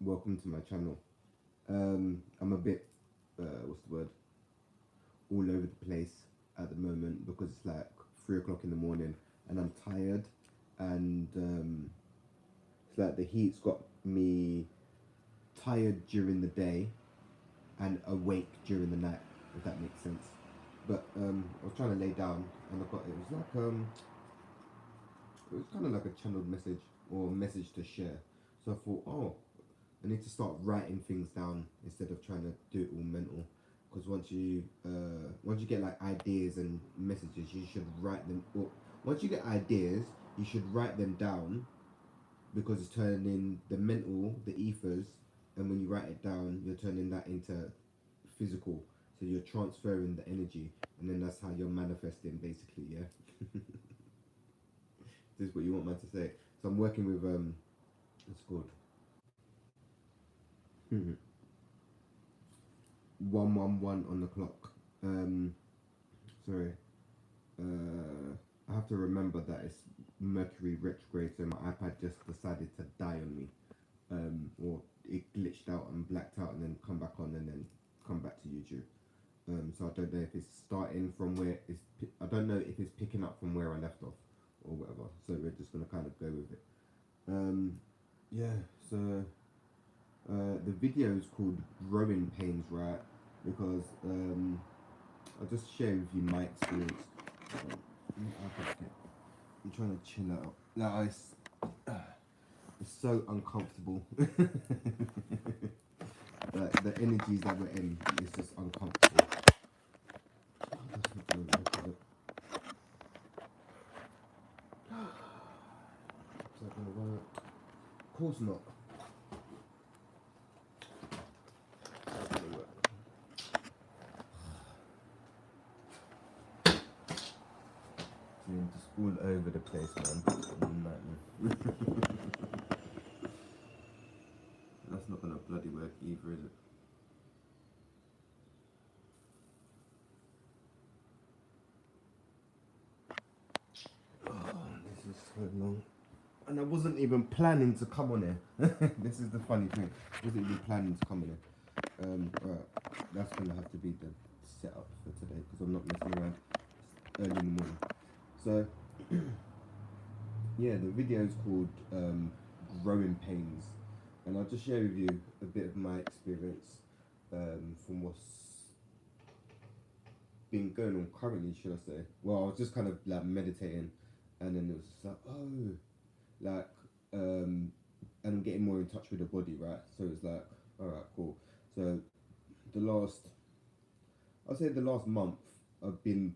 welcome to my channel. I'm a bit, what's the word, all over the place at the moment because it's like 3 o'clock in the morning and I'm tired, and it's like the heat's got me tired during the day and awake during the night, if that makes sense. But I was trying to lay down and I got, it was kind of like a channeled message or a message to share. So I thought, oh, I need to start writing things down instead of trying to do it all mental. Because once you get like ideas and messages, you should write them. Or once you get ideas, you should write them down, because it's turning the mental, the ethers, and when you write it down, you're turning that into physical. So you're transferring the energy, and then that's how you're manifesting, basically. Yeah, this is what you want man to say. So I'm working with it's called 111 on the clock. Sorry, I have to remember that it's Mercury retrograde, so my iPad just decided to die on me, or it glitched out and blacked out and then come back on and then come back to YouTube. So I don't know if it's starting from where it's. I don't know if it's picking up from where I left off or whatever. So we're just gonna kind of go with it. Yeah. So the video is called "Growing Pains," right? Because I'll just share with you my experience. I'm trying to chill out. Like it's so uncomfortable. Like the energies that we're in is just uncomfortable. That's not gonna work, is it? Is that gonna work? Of course not. That's gonna work. So you're just all over the place, man. That's not gonna bloody work either, is it? Oh, this is so long. And I wasn't even planning to come on here. This is the funny thing. I wasn't even planning to come on here. Alright, that's gonna have to be the setup for today because I'm not messing around. It's early in the morning. So, yeah, the video is called Growing Pains, and I'll just share with you a bit of my experience from what's been going on currently, should I say. Well, I was just kind of like meditating, and then it was just like, oh, like, and I'm getting more in touch with the body, right? So it's like, all right, cool. So I'd say the last month, I've been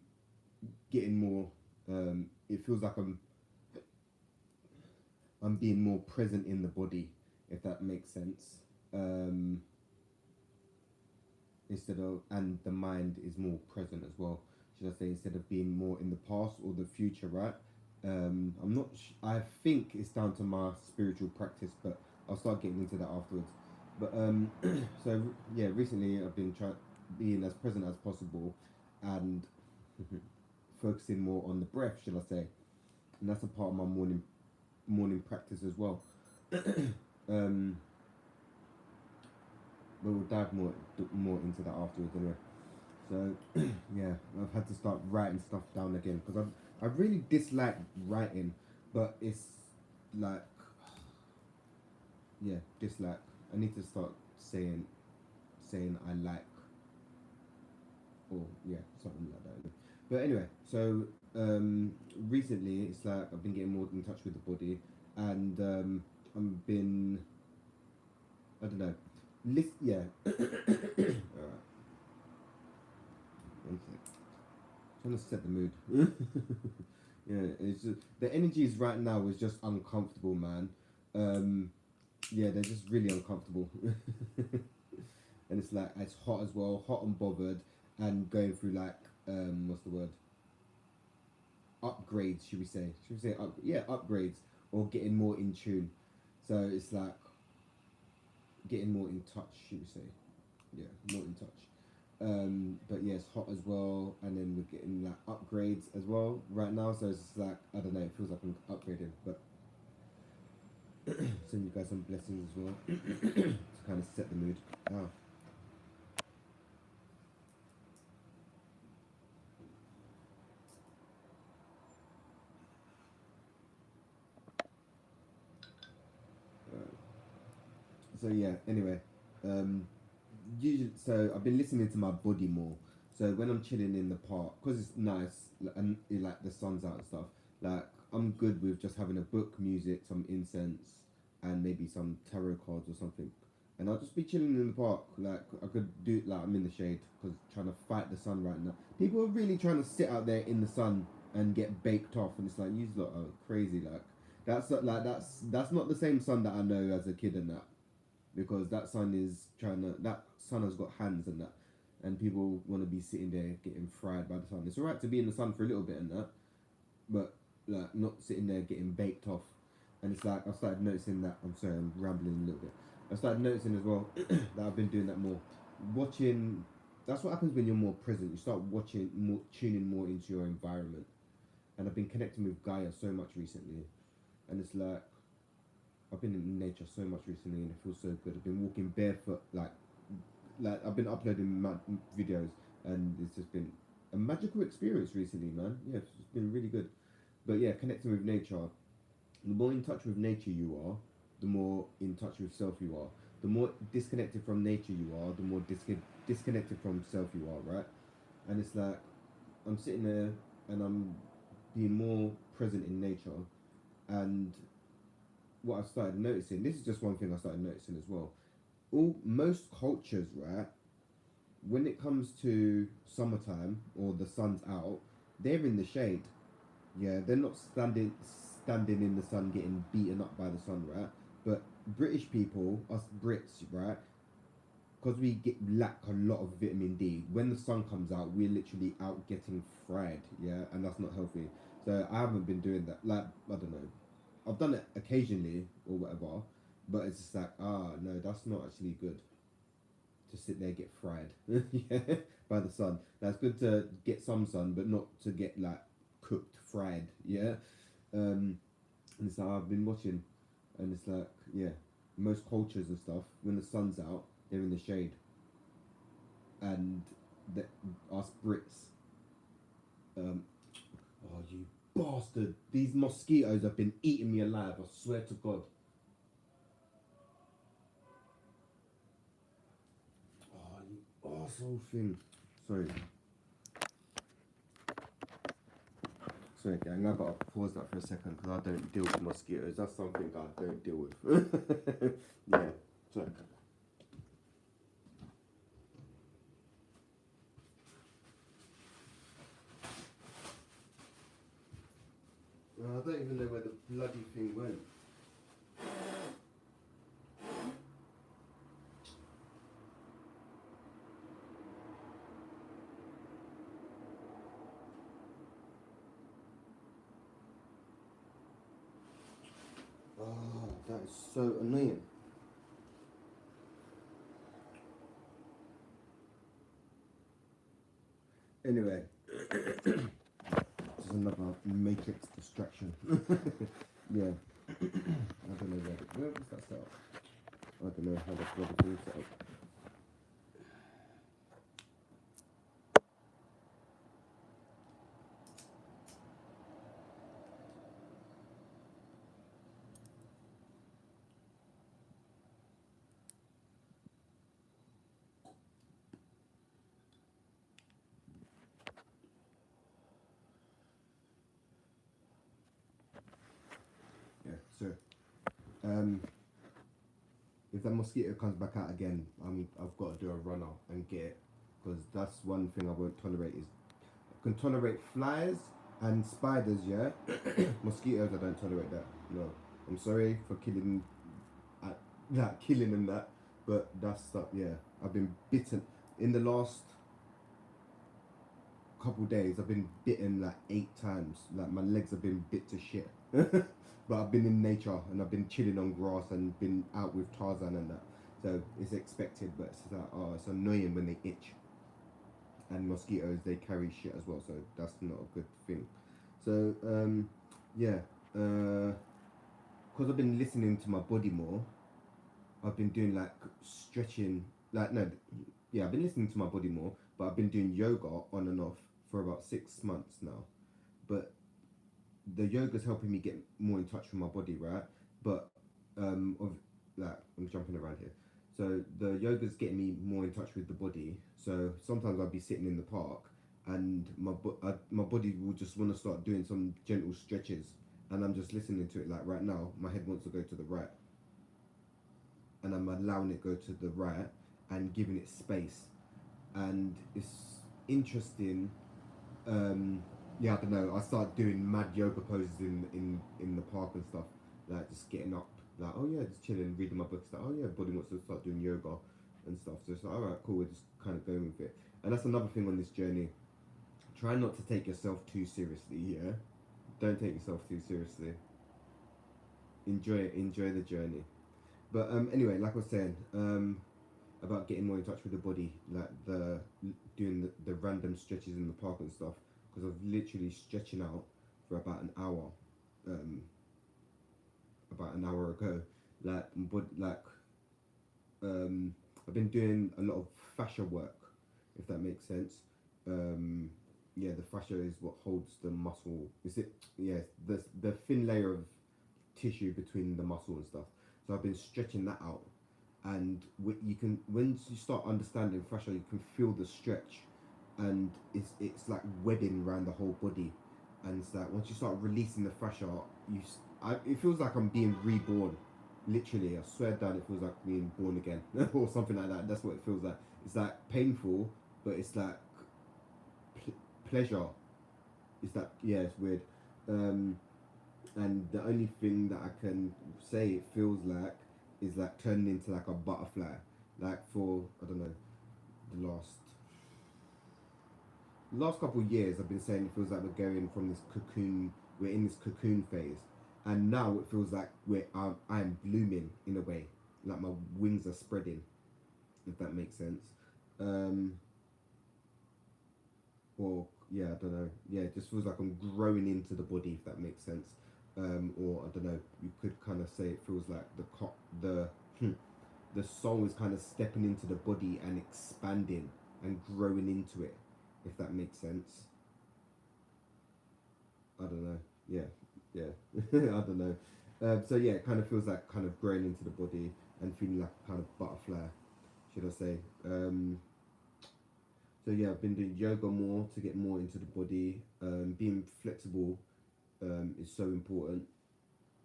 getting more. It feels like I'm being more present in the body, if that makes sense. Um, Instead of, and the mind is more present as well. Should I say, instead of being more in the past or the future, right? I'm not. I think it's down to my spiritual practice, but I'll start getting into that afterwards. But so yeah, recently I've been trying being as present as possible, and focusing more on the breath, should I say? And that's a part of my morning practice as well. um, but we'll dive more into that afterwards anyway. So yeah, I've had to start writing stuff down again because I really dislike writing, but it's like, yeah, dislike. I need to start saying I like, or yeah, something like that. But anyway, so recently it's like I've been getting more in touch with the body, and I've been, I don't know, yeah. Alright, one sec. Trying to set the mood. Yeah, it's just, the energies right now is just uncomfortable, man. Yeah, they're just really uncomfortable. And it's like it's hot as well, hot and bothered, and going through like what's the word? Upgrades, should we say? Should we say yeah, upgrades, or getting more in tune. So it's like getting more in touch, should we say? Yeah, more in touch. But yeah, it's hot as well, and then we're getting like upgrades as well right now. So it's just like, I don't know, it feels like I'm upgrading, but Send you guys some blessings as well to kind of set the mood. Oh. So yeah. Anyway, usually, so I've been listening to my body more. So when I'm chilling in the park, cause it's nice and like the sun's out and stuff. Like I'm good with just having a book, music, some incense, and maybe some tarot cards or something. And I'll just be chilling in the park. Like I could do it like I'm in the shade, cause trying to fight the sun right now. People are really trying to sit out there in the sun and get baked off, and it's like you lot are crazy. Like that's not the same sun that I know as a kid and that, because that sun has got hands and that, and people want to be sitting there getting fried by the sun. It's alright to be in the sun for a little bit and that, but like not sitting there getting baked off. And it's like I started noticing that. I'm sorry, I'm rambling a little bit. I started noticing as well that I've been doing that more. Watching. That's what happens when you're more present. You start watching more, tuning more into your environment. And I've been connecting with Gaia so much recently, and it's like I've been in nature so much recently, and it feels so good. I've been walking barefoot, like I've been uploading videos, and it's just been a magical experience recently, man. Yeah, it's been really good. But yeah, connecting with nature. The more in touch with nature you are, the more in touch with self you are. The more disconnected from nature you are, the more disconnected from self you are, right? And it's like I'm sitting there and I'm being more present in nature, and what I've started noticing, this is just one thing I started noticing as well. Most cultures, right, when it comes to summertime or the sun's out, they're in the shade. Yeah, they're not standing in the sun getting beaten up by the sun, right? But British people, us Brits, right, because we lack a lot of vitamin D. When the sun comes out, we're literally out getting fried, yeah, and that's not healthy. So I haven't been doing that. Like I don't know, I've done it occasionally or whatever, but it's just like no, that's not actually good to sit there get fried yeah, by the sun. That's good to get some sun, but not to get like cooked fried. Yeah, and it's like I've been watching, and it's like yeah, most cultures and stuff when the sun's out, they're in the shade, and the, us Brits, oh you bastard, these mosquitoes have been eating me alive. I swear to God. Oh you arsehole thing. Sorry. Sorry, gang, I gotta pause that for a second because I don't deal with mosquitoes. That's something I don't deal with. Yeah, sorry. I don't even know where the bloody thing went. Oh, that is so annoying. Anyway, this is another matrix distraction. Yeah, I don't know where was that set up? I don't know how the bloody thing set up. Yeah, so um, if that mosquito comes back out again, I've got to do a runner and get it, because that's one thing I won't tolerate. Is I can tolerate flies and spiders, yeah. Mosquitoes, I don't tolerate that. No, I'm sorry for killing, killing and that, but that's stuff. Yeah, I've been bitten in the last couple days. I've been bitten like 8 times. Like my legs have been bit to shit. But I've been in nature and I've been chilling on grass and been out with Tarzan and that. So it's expected, but it's like, oh, it's annoying when they itch. And mosquitoes, they carry shit as well, so that's not a good thing. So yeah, because I've been listening to my body more. I've been doing like stretching, like no, yeah, I've been listening to my body more, but I've been doing yoga on and off for about 6 months now. But the yoga's helping me get more in touch with my body, right? But of like I'm jumping around here. So the yoga's getting me more in touch with the body. So sometimes I'll be sitting in the park, and my body will just want to start doing some gentle stretches, and I'm just listening to it. Like right now, my head wants to go to the right, and I'm allowing it go to the right and giving it space, and it's interesting. Yeah, I don't know. I start doing mad yoga poses in the park and stuff, like just getting up, like oh yeah, just chilling, reading my books. Like oh yeah, body wants to start doing yoga and stuff. So it's like all right, cool. We're just kind of going with it, and that's another thing on this journey. Try not to take yourself too seriously. Yeah, don't take yourself too seriously. Enjoy the journey. But anyway, like I was saying, about getting more in touch with the body, like the doing the random stretches in the park and stuff. Because I was literally stretching out for um, about an hour ago. Like, but like, I've been doing a lot of fascia work, if that makes sense. Um, yeah, the fascia is what holds the muscle. Is it? Yeah, the thin layer of tissue between the muscle and stuff. So I've been stretching that out, and you can once you start understanding fascia, you can feel the stretch, and it's like webbing around the whole body, and it's like once you start releasing the fascia, it feels like I'm being reborn. Literally, I swear down, it feels like being born again or something like that. That's what it feels like. It's like painful, but it's like pleasure. It's like yeah, it's weird. Um, and the only thing that I can say it feels like is like turning into like a butterfly. Like for I don't know the last couple of years, I've been saying it feels like we're going from this cocoon. We're in this cocoon phase, and now it feels like I'm blooming in a way. Like my wings are spreading, if that makes sense. Um, or yeah, I don't know. Yeah, it just feels like I'm growing into the body, if that makes sense. Or I don't know. You could kind of say it feels like the soul is kind of stepping into the body and expanding and growing into it, if that makes sense. I don't know. Yeah, yeah. I don't know. So yeah, it kind of feels like kind of growing into the body and feeling like a kind of butterfly, should I say? So yeah, I've been doing yoga more to get more into the body. Being flexible is so important.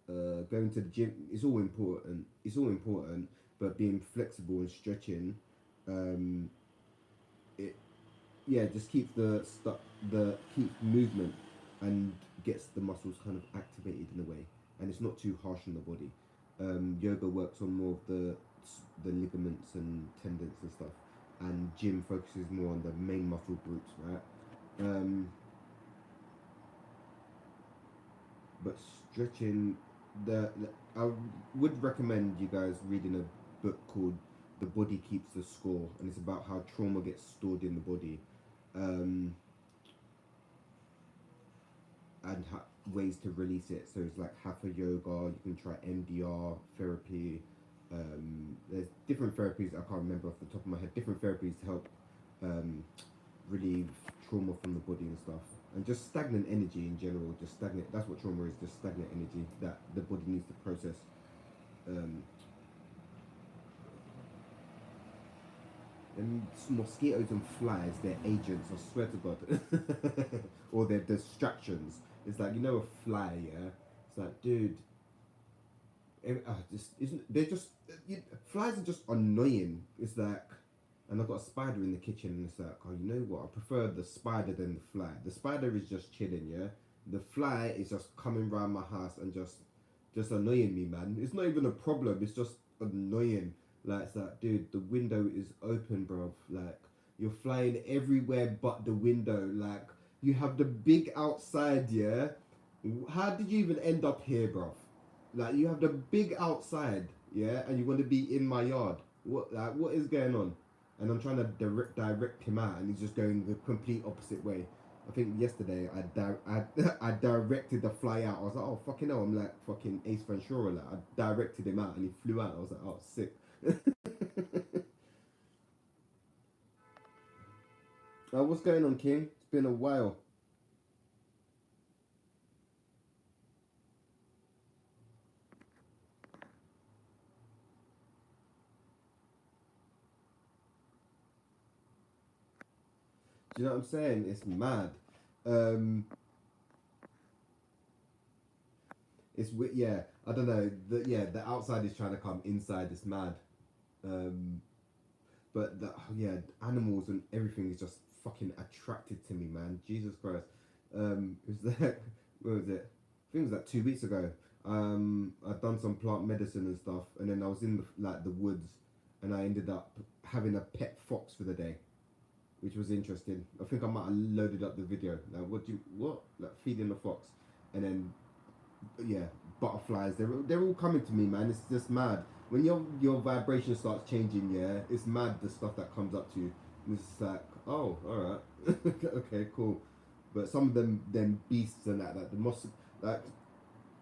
Going to the gym is all important. It's all important, but being flexible and stretching, um, it yeah just keeps the keeps movement and gets the muscles kind of activated in a way, and it's not too harsh on the body. Yoga works on more of the ligaments and tendons and stuff, and gym focuses more on the main muscle groups, right? Um, but stretching, I would recommend you guys reading a book called "The Body Keeps the Score," and it's about how trauma gets stored in the body. Um, and ways to release it. So it's like hatha yoga. You can try MDR therapy. There's different therapies. I can't remember off the top of my head. Different therapies to help um, relieve trauma from the body and stuff. And just stagnant energy in general. Just stagnant. That's what trauma is. Just stagnant energy that the body needs to process. Um, and mosquitoes and flies, they're agents. I swear to God, or they're distractions. It's like a fly, yeah. It's like, dude, just isn't they're just flies are just annoying. It's like, and I've got a spider in the kitchen, and it's like, oh, you know what? I prefer the spider than the fly. The spider is just chilling, yeah. The fly is just coming around my house and just annoying me, man. It's not even a problem. It's just annoying. Like it's like, dude, the window is open, bro. Like you're flying everywhere but the window. Like you have the big outside, yeah. How did you even end up here, bro? Like you have the big outside, yeah, and you want to be in my yard. What is going on? And I'm trying to direct him out, and he's just going the complete opposite way. I think yesterday I directed the fly out. I was like, oh fucking hell, I'm like fucking Ace Ventura. Like I directed him out and he flew out. I was like, oh sick. What's going on, King? It's been a while. Do you know what I'm saying? It's mad. Um, yeah. I don't know. The outside is trying to come inside. It's mad. Um, but yeah, animals and everything is just fucking attracted to me, man. Jesus Christ. It was like, where was it? I think it was like 2 weeks ago. I'd done some plant medicine and stuff, and then I was in the woods, and I ended up having a pet fox for the day, which was interesting. I think I might have loaded up the video. Like, what? Like feeding the fox, and then yeah, butterflies. They're all coming to me, man. It's just mad. When your vibration starts changing, yeah, it's mad the stuff that comes up to you. And it's like, oh, all right, okay, cool. But some of them beasts and that, like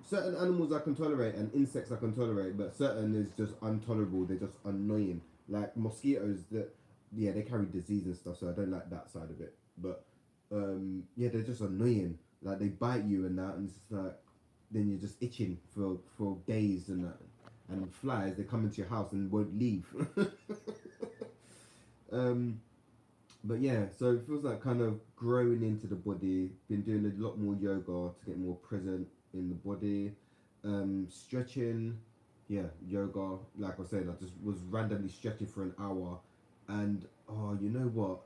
certain animals I can tolerate and insects I can tolerate, but certain is just intolerable. They're just annoying. Like mosquitoes, that yeah, they carry disease and stuff, so I don't like that side of it. But yeah, they're just annoying. Like they bite you and that, and it's just like then you're just itching for days and that. And flies, they come into your house and won't leave. um, but yeah, so it feels like kind of growing into the body. Been doing a lot more yoga to get more present in the body. Stretching, yeah, yoga. Like I said, I just was randomly stretching for an hour, and oh, you know what?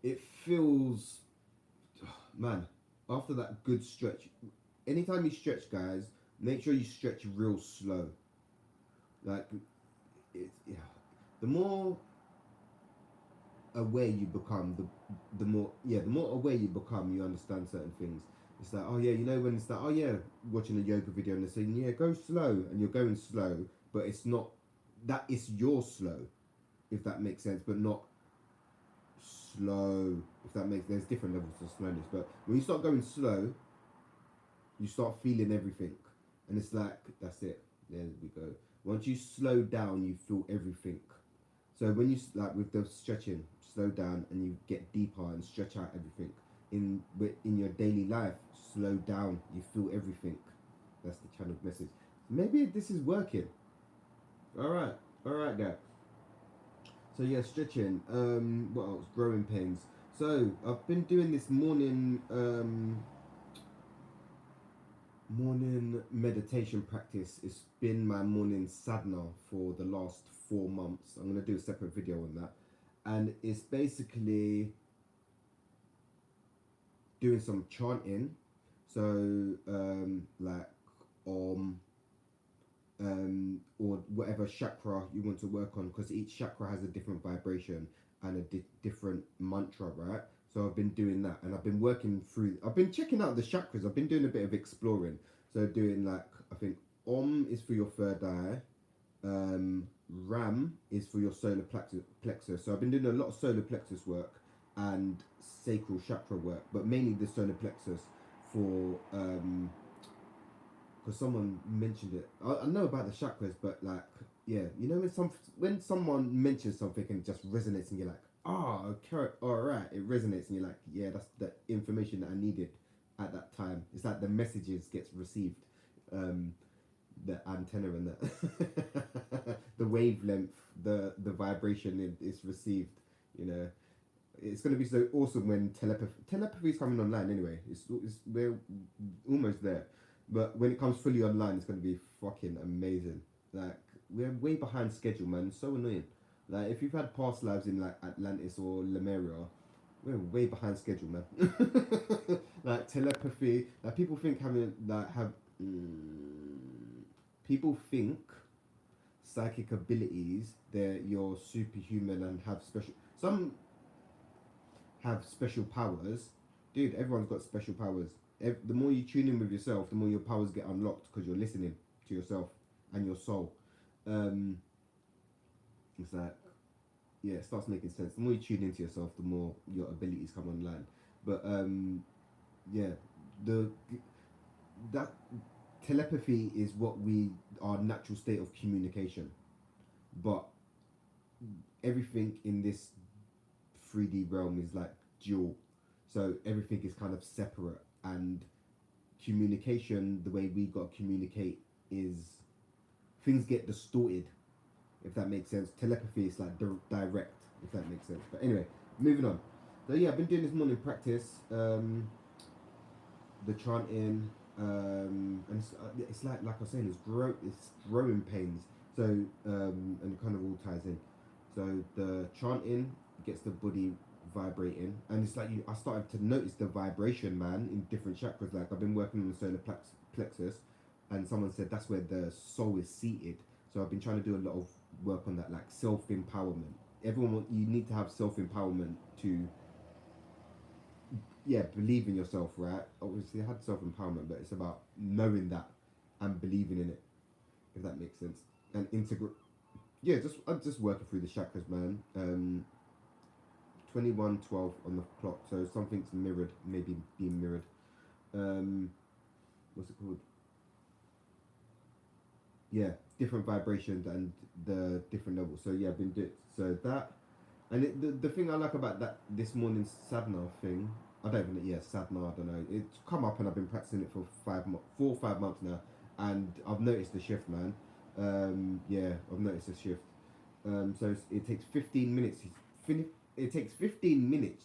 It feels, man. After that good stretch, anytime you stretch, guys, make sure you stretch real slow. Like, yeah. The more aware you become, the more aware you become, you understand certain things. It's like, oh yeah, you know when it's like, oh yeah, watching a yoga video and they're saying, yeah, go slow, and you're going slow, but it's not that, it's your slow, if that makes sense, but not slow. If that makes, there's different levels of slowness, but when you start going slow, you start feeling everything, and it's like that's it. There we go. Once you slow down, you feel everything. So when you like with the stretching, slow down and you get deeper and stretch out everything. In your daily life, slow down, you feel everything. That's the channel message. Maybe this is working. All right, guys. So yeah, stretching. What else? Growing pains. So I've been doing this morning meditation practice. It's been my morning sadhana for the last 4 months. I'm gonna do a separate video on that, and it's basically doing some chanting. So like om, or whatever chakra you want to work on, because each chakra has a different vibration and a different mantra, right? So I've been doing that, and I've been working through. I've been checking out the chakras. I've been doing a bit of exploring. So doing like, I think om is for your third eye, ram is for your solar plexus. So I've been doing a lot of solar plexus work and sacral chakra work, but mainly the solar plexus for because someone mentioned it. I know about the chakras, but like, yeah, you know when someone mentions something and it just resonates, and you're like, oh, okay, all right, it resonates, and you're like, yeah, that's the information that I needed at that time. It's like the messages gets received, the antenna and the wavelength, the vibration is received. You know, it's gonna be so awesome when telepathy is coming online. Anyway, we're almost there. But when it comes fully online, it's going to be fucking amazing. Like, we're way behind schedule, man. So annoying. Like, if you've had past lives in, like, Atlantis or Lemuria, we're way behind schedule, man. Like, telepathy. Like, people think people think psychic abilities, you're superhuman and have special... Some have special powers. Dude, everyone's got special powers. The more you tune in with yourself, the more your powers get unlocked because you're listening to yourself and your soul. It's like, yeah, it starts making sense. The more you tune into yourself, the more your abilities come online. But yeah, the that telepathy is what we our natural state of communication, but everything in this 3D realm is like dual, so everything is kind of separate, and communication, the way we got to communicate is things get distorted, if that makes sense. Telepathy is like direct, if that makes sense. But anyway, moving on. So yeah, I've been doing this morning practice, the chanting, and it's like I was saying, it's growing pains. So and it kind of all ties in. So the chanting gets the body vibrating, and it's like I started to notice the vibration, man, in different chakras. Like I've been working on the solar plexus, and someone said that's where the soul is seated. So I've been trying to do a lot of work on that, like self empowerment. You need to have self empowerment to, yeah, believe in yourself, right? Obviously, I had self empowerment, but it's about knowing that and believing in it, if that makes sense. And integrate. Yeah, I'm just working through the chakras, man. 21:12 on the clock, so something's mirrored, maybe being mirrored. Um, what's it called? Yeah, different vibrations and the different levels. So yeah, I've been doing so that, and the thing I like about that this morning's sadhana thing, I don't even sadhana. I don't know. It's come up and I've been practicing it for 4 or 5 months now, and I've noticed the shift, man. Yeah, I've noticed the shift. So it takes 15 minutes. It takes 15 minutes.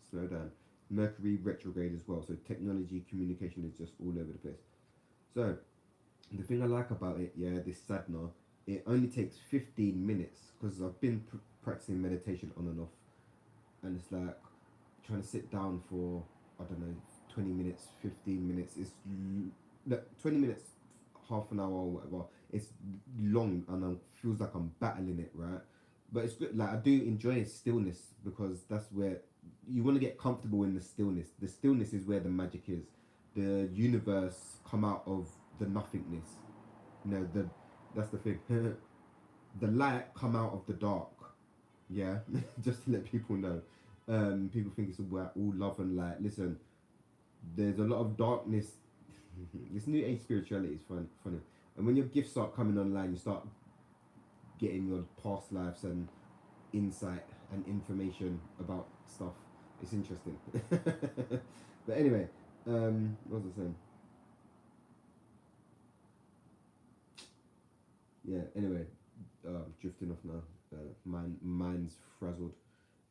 Slow down. Mercury retrograde as well. So technology, communication is just all over the place. So the thing I like about it, yeah, this sadhana, it only takes 15 minutes because I've been practicing meditation on and off, and it's like trying to sit down for, I don't know, 20 minutes, 15 minutes. It's 20 minutes, half an hour or whatever. It's long and it feels like I'm battling it, right? But it's good. Like I do enjoy stillness because that's where you want to get comfortable in the stillness. The stillness is where the magic is. The universe come out of the nothingness. You know, that's the thing. The light come out of the dark. Yeah, just to let people know. People think it's about all love and light. Listen, there's a lot of darkness. This new age spirituality is funny. And when your gifts start coming online, you start getting your past lives and insight and information about stuff. It's interesting. But anyway, what was I saying? Yeah. Anyway, drifting off now. Mind's frazzled.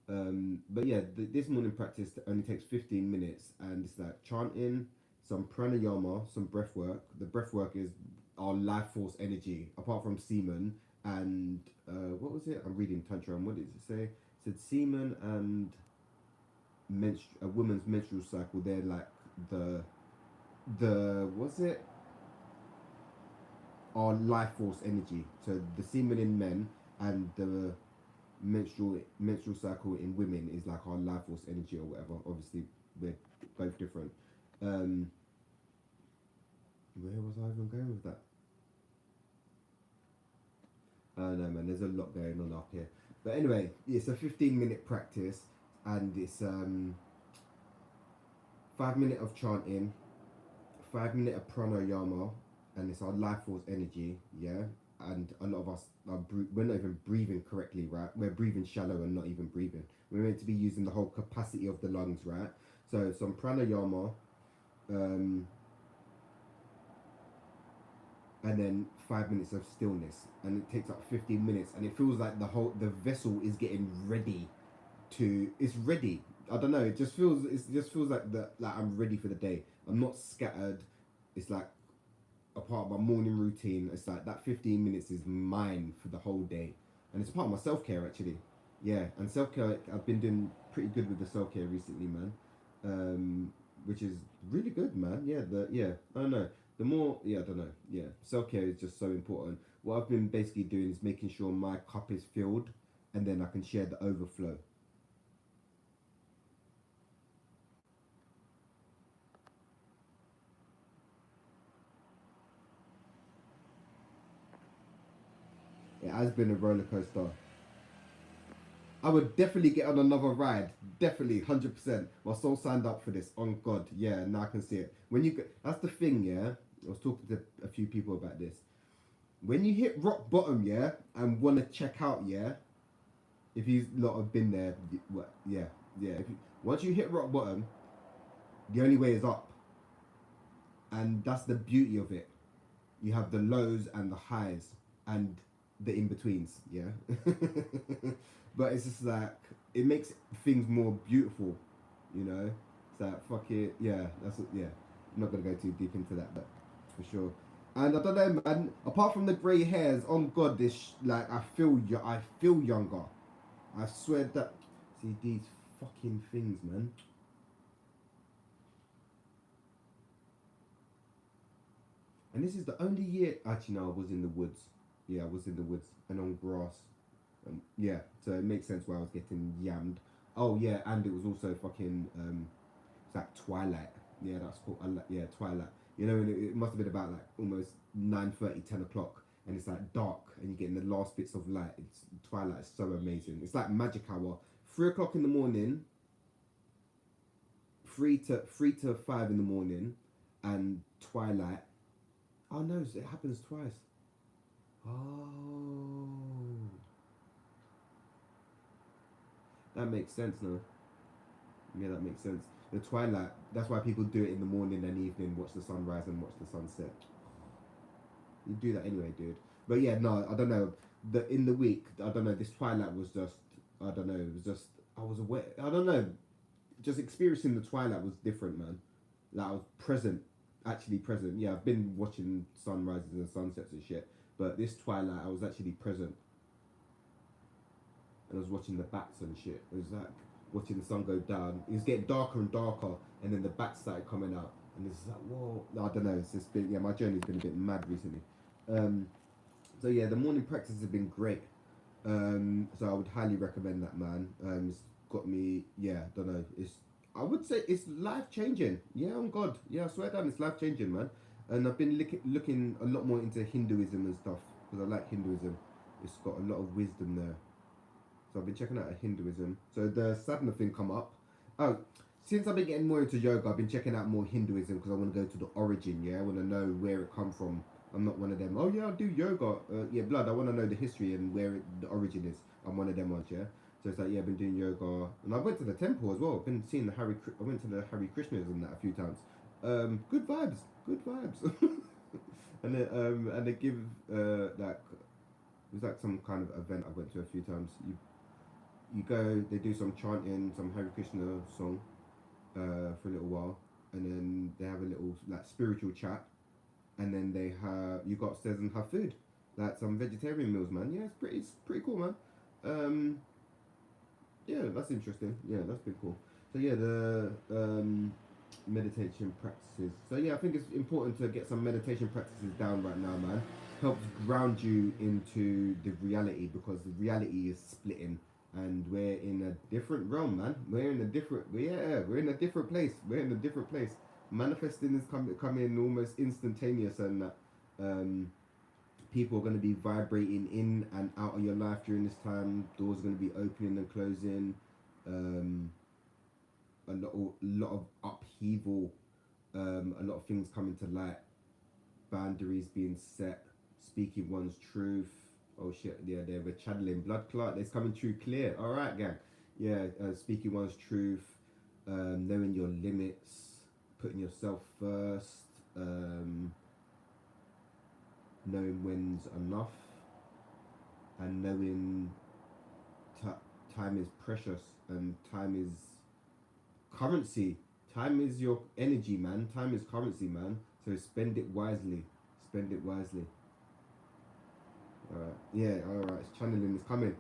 But yeah, this morning practice only takes 15 minutes, and it's like chanting, some pranayama, some breath work. The breath work is our life force energy, apart from semen and what was it? I'm reading Tantra. What did it say? It said semen and a woman's menstrual cycle. They're like the what's it? Our life force energy. So the semen in men and the menstrual cycle in women is like our life force energy or whatever. Obviously, we're both different. Where was I even going with that? No, man, there's a lot going on up here. But anyway, it's a 15-minute practice, and it's 5 minutes of chanting, 5 minutes of pranayama, and it's our life force energy, yeah. And a lot of us we're not even breathing correctly, right? We're breathing shallow and not even breathing. We're meant to be using the whole capacity of the lungs, right? So some pranayama, and then 5 minutes of stillness, and it takes up 15 minutes, and it feels like the vessel is getting ready it's ready. I don't know, it just feels like I'm ready for the day. I'm not scattered. It's like a part of my morning routine. It's like that 15 minutes is mine for the whole day, and it's part of my self-care actually. Yeah, and self-care, I've been doing pretty good with the self-care recently, man. Which is really good, man. I don't know. The more, I don't know. Yeah, self-care is just so important. What I've been basically doing is making sure my cup is filled, and then I can share the overflow. It has been a roller coaster. I would definitely get on another ride. Definitely, 100%. My soul signed up for this. On God, yeah. Now I can see it. When you that's the thing, yeah. I was talking to a few people about this. When you hit rock bottom, yeah, and want to check out, yeah. If you lot have been there, yeah, yeah. Once you hit rock bottom, the only way is up, and that's the beauty of it. You have the lows and the highs, and the in betweens, yeah. But it's just like it makes things more beautiful, you know. It's like fuck it, yeah. Yeah. I'm not gonna go too deep into that, but for sure. And I don't know, man. Apart from the grey hairs, on God, like I feel younger. I swear that. See these fucking things, man. And this is the only year. Actually, no, I was in the woods. Yeah, I was in the woods and on grass. Yeah, so it makes sense why I was getting yammed. Oh yeah, and it was also fucking it's like twilight. Yeah, that's cool. Yeah, twilight. You know, and it must have been about like almost 9:30, 10 o'clock, and it's like dark, and you're getting the last bits of light. It's twilight. Is so amazing. It's like magic hour. 3 o'clock in the morning, 3 to 5 in the morning, and twilight. Oh no, it happens twice. Oh, that makes sense now. Yeah, that makes sense. The twilight. That's why people do it in the morning and evening. Watch the sunrise and watch the sunset. You do that anyway, dude. But yeah, no, I don't know. In the week, I don't know. This twilight was just, I don't know. It was just, I was aware. I don't know. Just experiencing the twilight was different, man. Like I was present, actually present. Yeah, I've been watching sunrises and sunsets and shit. But this twilight, I was actually present, and I was watching the bats and shit. It was like watching the sun go down. It was getting darker and darker, and then the bats started coming out, and it's like, whoa. I don't know. It's just been, yeah, my journey's been a bit mad recently. Um, so yeah, the morning practices have been great. So I would highly recommend that, man. It's got me, yeah, don't know. I would say it's life changing. Yeah, on God. Yeah, I swear down, it's life changing, man. And I've been looking a lot more into Hinduism and stuff because I like Hinduism. It's got a lot of wisdom there. So I've been checking out Hinduism. So the sadhana thing come up. Oh, since I've been getting more into yoga, I've been checking out more Hinduism because I want to go to the origin. Yeah, I want to know where it come from. I'm not one of them. Oh yeah, I'll do yoga. Yeah, blood. I want to know the history and where the origin is. I'm one of them ones. Yeah. So it's like, yeah, I've been doing yoga, and I went to the temple as well. I've been seeing the I went to the Hare Krishnas and that a few times. Good vibes. Good vibes. And they give like it was like some kind of event I went to a few times. You go, they do some chanting, some Hare Krishna song for a little while, and then they have a little like spiritual chat, and then they have you go upstairs and have food, like some vegetarian meals, man. Yeah, it's pretty cool, man. Um, yeah, that's interesting. Yeah, that's pretty cool. So yeah, the meditation practices. So yeah, I think it's important to get some meditation practices down right now, man. Helps ground you into the reality because the reality is splitting and we're in a different realm, man. We're in a different, yeah, we're in a different place. We're in a different place. Manifesting is coming almost instantaneous, and people are going to be vibrating in and out of your life during this time. Doors are going to be opening and closing. A lot of upheaval. A lot of things coming to light. Boundaries being set. Speaking one's truth. Oh shit, yeah, we're channeling blood clot. It's coming true clear. All right, gang. Yeah, speaking one's truth, knowing your limits, putting yourself first, knowing when's enough, and knowing time is precious and time is currency. Time is your energy, man. Time is currency, man. So spend it wisely. Spend it wisely. Alright, yeah, alright, channeling is coming.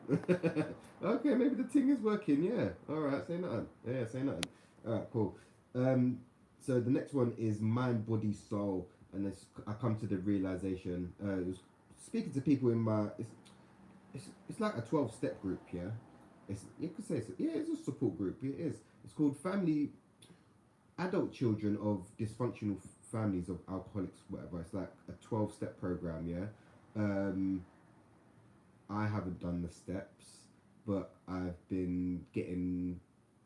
Okay, maybe the thing is working, yeah. Alright, say nothing. Yeah, say nothing. Alright, cool. So the next one is mind, body, soul. And I come to the realization, it was speaking to people in my, it's like a 12-step group, yeah. You could say, it's a support group, it is. It's called Family, Adult Children of Dysfunctional Families of Alcoholics, whatever. It's like a 12-step program, yeah. I haven't done the steps. but I've been getting.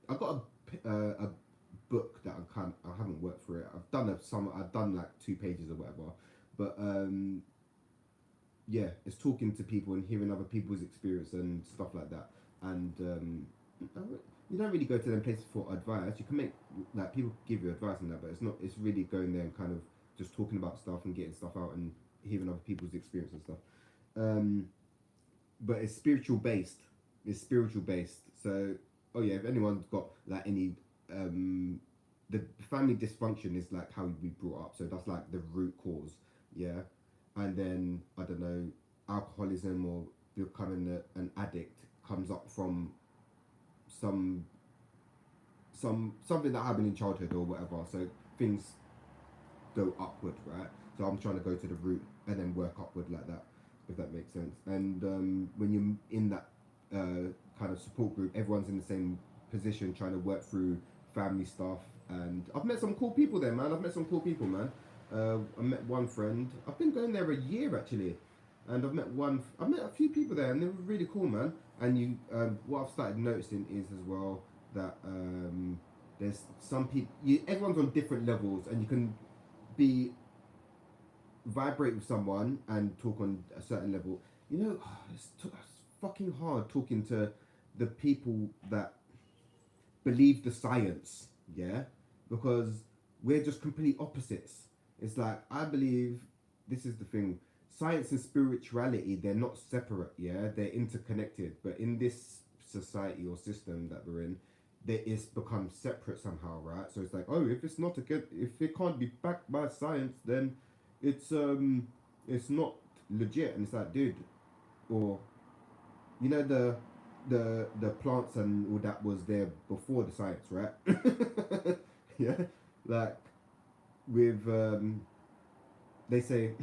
I got a book that I haven't worked for it. I've done like 2 pages or whatever, but yeah, it's talking to people and hearing other people's experience and stuff like that. And you don't really go to them places for advice. You can make like people give you advice and that, but it's not. It's really going there and kind of just talking about stuff and getting stuff out and hearing other people's experience and stuff. Um, but it's spiritual based. It's spiritual based. So, oh yeah, if anyone's got like any the family dysfunction is like how we brought up. So that's like the root cause. Yeah, and then I don't know, alcoholism or becoming an addict comes up from some something that happened in childhood or whatever. So things go upward, right? So I'm trying to go to the root and then work upward like that, if that makes sense. And when you're in that kind of support group, everyone's in the same position, trying to work through family stuff. And I've met some cool people there, man. I've met some cool people, man. I met one friend. I've been going there a year actually, and I've met a few people there, and they were really cool, man. And what I've started noticing is as well that there's some people. Everyone's on different levels, and you can be vibrate with someone and talk on a certain level. You know, it's fucking hard talking to the people that believe the science, yeah, because we're just complete opposites. It's like I believe this is the thing. Science and spirituality, they're not separate, yeah, they're interconnected. But in this society or system that we're in, it's become separate somehow, right? So it's like, oh, if it's not a good, if it can't be backed by science, then it's not legit. And it's like, dude, or you know the plants and all that was there before the science, right? Yeah, like with they say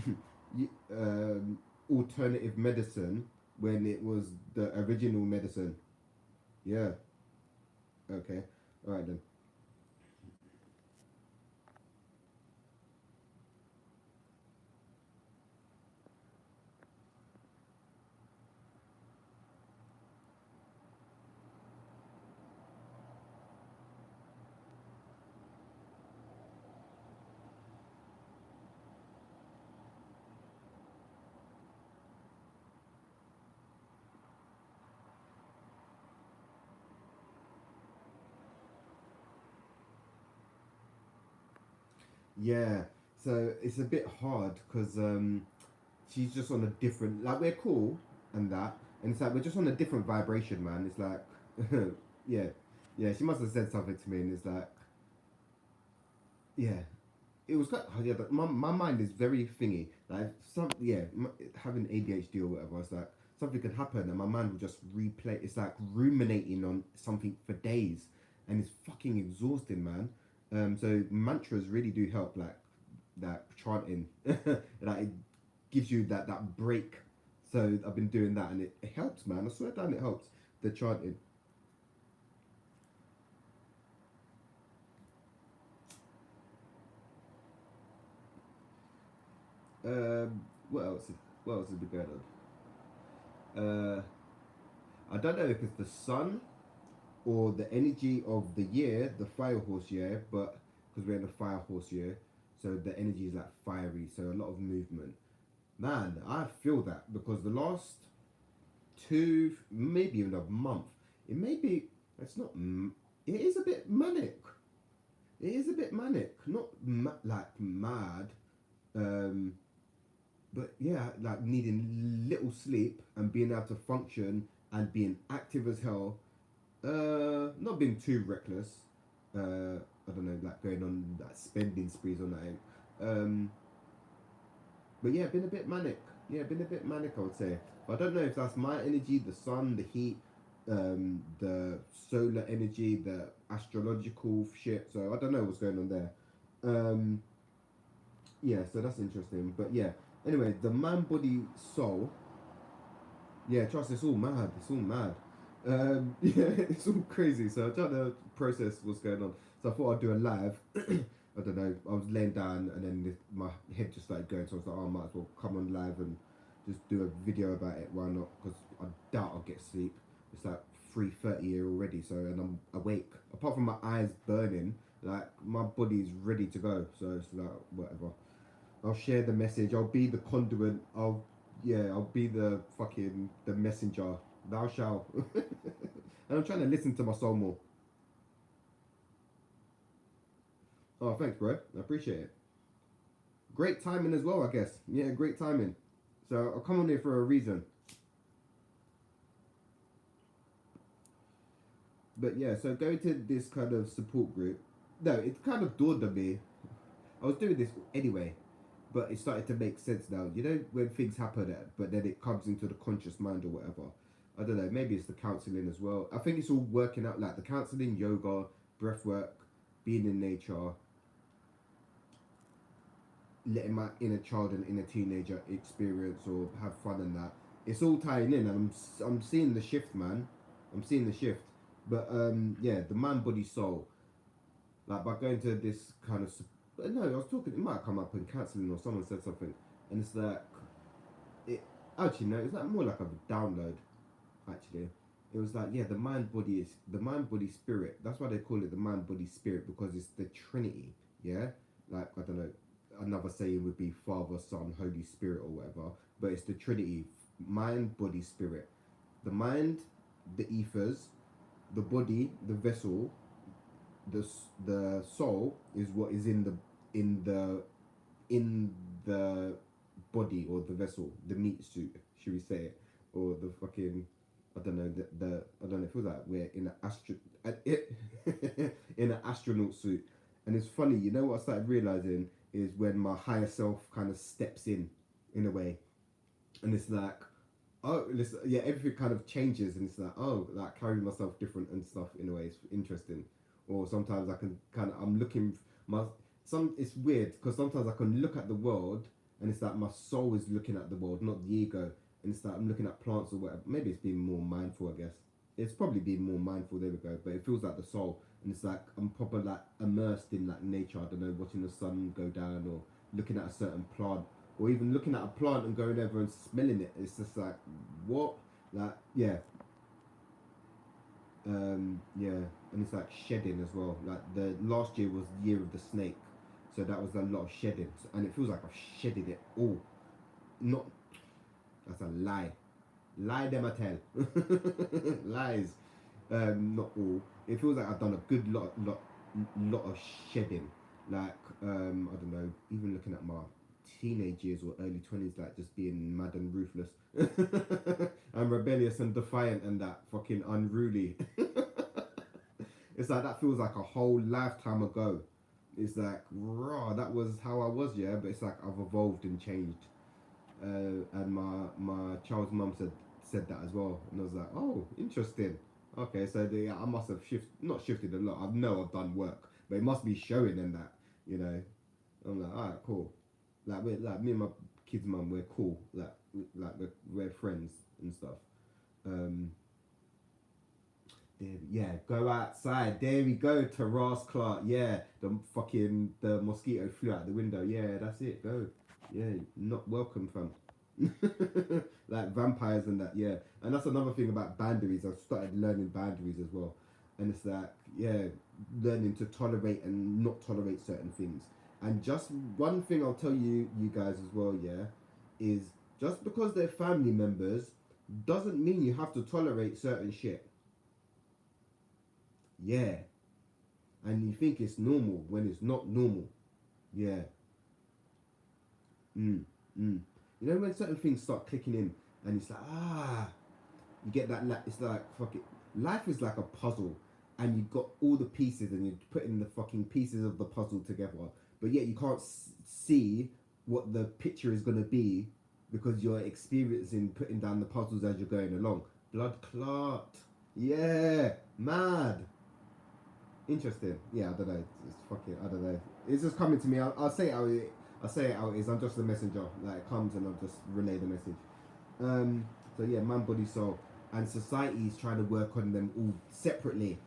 alternative medicine when it was the original medicine. Yeah. Okay. All right then. Yeah. So it's a bit hard because she's just on a different. Like we're cool and that, and it's like we're just on a different vibration, man. It's like, yeah, yeah. She must have said something to me, and it's like, yeah, it was like, oh, yeah. But my mind is very thingy. Like having ADHD or whatever. It's like something could happen, and my mind will just replay. It's like ruminating on something for days, and it's fucking exhausting, man. So mantras really do help, like that chanting. Like it gives you that break. So I've been doing that, and it helps, man. I swear down, it helps. The chanting. What else? What else has been going on? I don't know if it's the sun or the energy of the year, the fire horse year, but because we're in the fire horse year, so the energy is like fiery, so a lot of movement. Man, I feel that because the last maybe even a month, it may be, it's not, it is a bit manic. It is a bit manic, not like mad, um, but yeah, like needing little sleep and being able to function and being active as hell. Not being too reckless. I don't know, like going on like spending sprees on that. But yeah, been a bit manic. Yeah, been a bit manic, I would say. But I don't know if that's my energy, the sun, the heat, the solar energy, the astrological shit. So I don't know what's going on there. Um, yeah, so that's interesting. But yeah, anyway, the man, body, soul. Yeah, trust. It's all mad. It's all mad. Yeah, it's all crazy. So I'm trying to process what's going on. So I thought I'd do a live. I don't know. I was laying down and then my head just started going. So I was like, oh, I might as well come on live and just do a video about it. Why not? Because I doubt I'll get sleep. It's it's like 3:30 here already, so, and I'm awake. Apart from my eyes burning, like my body's ready to go. So it's like whatever. I'll share the message. I'll be the conduit. I'll be the fucking the messenger. Thou shalt. And I'm trying to listen to my soul more. Oh, thanks, bro. I appreciate it. Great timing as well, I guess. Yeah, great timing. So I'll come on here for a reason. But yeah, so going to this kind of support group. No, it kind of dawned on me. I was doing this anyway, but it started to make sense now. You know, when things happen, but then it comes into the conscious mind or whatever. I don't know. Maybe it's the counselling as well. I think it's all working out, like the counselling, yoga, breath work, being in nature, letting my inner child and inner teenager experience or have fun and that. It's all tying in, and I'm seeing the shift, man. I'm seeing the shift. But yeah, the mind, body, soul. Like by going to this kind of, no, I was talking. It might have come up in counselling or someone said something, and it's like, it actually no, it's like more like a download. Actually, it was like, yeah, the mind, body is the mind, body, spirit. That's why they call it the mind, body, spirit, because it's the Trinity. Yeah, like I don't know. Another saying would be Father, Son, Holy Spirit, or whatever. But it's the Trinity: mind, body, spirit. The mind, the ethers, the body, the vessel, the soul is what is in the in the body or the vessel, the meat suit, should we say it, or the fucking I don't know the I don't know. It feels like we're in in an astronaut suit, and it's funny. You know what I started realizing is when my higher self kind of steps in a way, and it's like, oh, listen, yeah, everything kind of changes, and it's like, oh, like carrying myself different and stuff in a way. It's interesting. Or sometimes I can kind of, I'm looking my some. It's weird because sometimes I can look at the world, and it's like my soul is looking at the world, not the ego. And it's like I'm looking at plants or whatever. Maybe it's being more mindful, I guess. It's probably being more mindful. There we go. But it feels like the soul, and it's like I'm proper like immersed in like nature. I don't know, watching the sun go down or looking at a certain plant or even looking at a plant and going over and smelling it. It's just like, what? Like, yeah. Yeah. And it's like shedding as well. Like the last year was the year of the snake. So that was a lot of shedding. And it feels like I've shedded it all. Not, that's a lie. Lie them I tell. Lies. Not all. It feels like I've done a good lot of shedding. Like, I don't know, even looking at my teenage years or early 20s, like just being mad and ruthless and rebellious and defiant and that fucking unruly. It's like that feels like a whole lifetime ago. It's like raw, that was how I was, yeah, but it's like I've evolved and changed. And my child's mum said that as well, and I was like, oh, interesting. Okay, so I must have not shifted a lot. I know I've done work, but it must be showing in that, you know. I'm like, alright, cool. Like we're like me and my kid's mum, we're cool. Like we're friends and stuff. Um, yeah, go outside. There we go, Taras Clark. Yeah, the mosquito flew out the window. Yeah, that's it. Go. Yeah, not welcome, fam. Like vampires and that. Yeah, and that's another thing about boundaries. I've started learning boundaries as well, and it's like, yeah, learning to tolerate and not tolerate certain things. And just one thing I'll tell you guys as well, yeah, is just because they're family members doesn't mean you have to tolerate certain shit. Yeah. And you think it's normal when it's not normal. Yeah. Mm. Mm. You know when certain things start clicking in and it's like, you get that, it's like, fuck it. Life is like a puzzle and you've got all the pieces and you're putting the fucking pieces of the puzzle together. But yet you can't see what the picture is going to be because you're experiencing putting down the puzzles as you're going along. Blood clot. Yeah. Mad. Interesting. Yeah, I don't know. It's fucking. I don't know. It's just coming to me. I'll say it how it. I'll say it how it is. I'm just the messenger. Like it comes and I'll just relay the message. So yeah, man, body, soul, and society is trying to work on them all separately.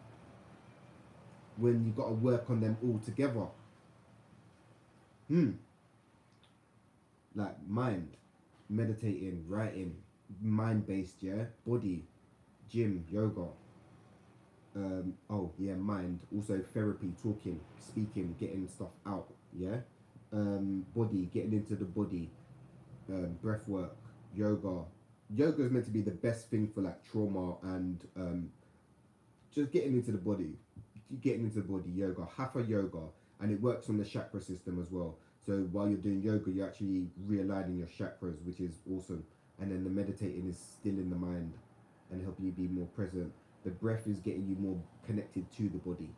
When you got to work on them all together. Like mind, meditating, writing, mind based. Yeah, body, gym, yoga. Oh yeah, mind. Also therapy, talking, speaking, getting stuff out. Yeah. Body, getting into the body. Breath work, yoga. Yoga is meant to be the best thing for like trauma and just getting into the body, yoga, hatha yoga, and it works on the chakra system as well. So while you're doing yoga, you're actually realigning your chakras, which is awesome. And then the meditating is still in the mind and helping you be more present. The breath is getting you more connected to the body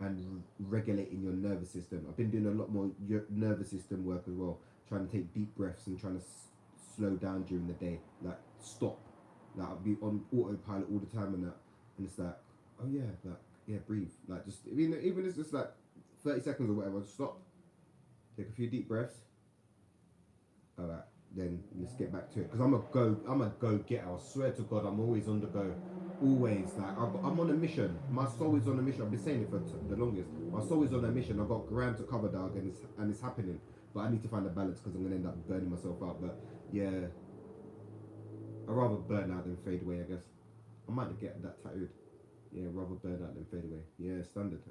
and regulating your nervous system. I've been doing a lot more nervous system work as well, trying to take deep breaths and trying to slow down during the day, like stop. Like I'll be on autopilot all the time and that, and it's like, oh yeah, like yeah, breathe. Like just even if it's just like 30 seconds or whatever, just stop, take a few deep breaths. All right, then let's get back to it. Because I'm a go getter. I swear to God, I'm always on the go. Always, like I'm on a mission. My soul is on a mission. I've been saying it for the longest. My soul is on a mission. I've got ground to cover, dog, and it's happening. But I need to find a balance because I'm gonna end up burning myself out. But yeah, I'd rather burn out than fade away. I guess I might get that tattooed. Yeah, rather burn out than fade away. Yeah, standard.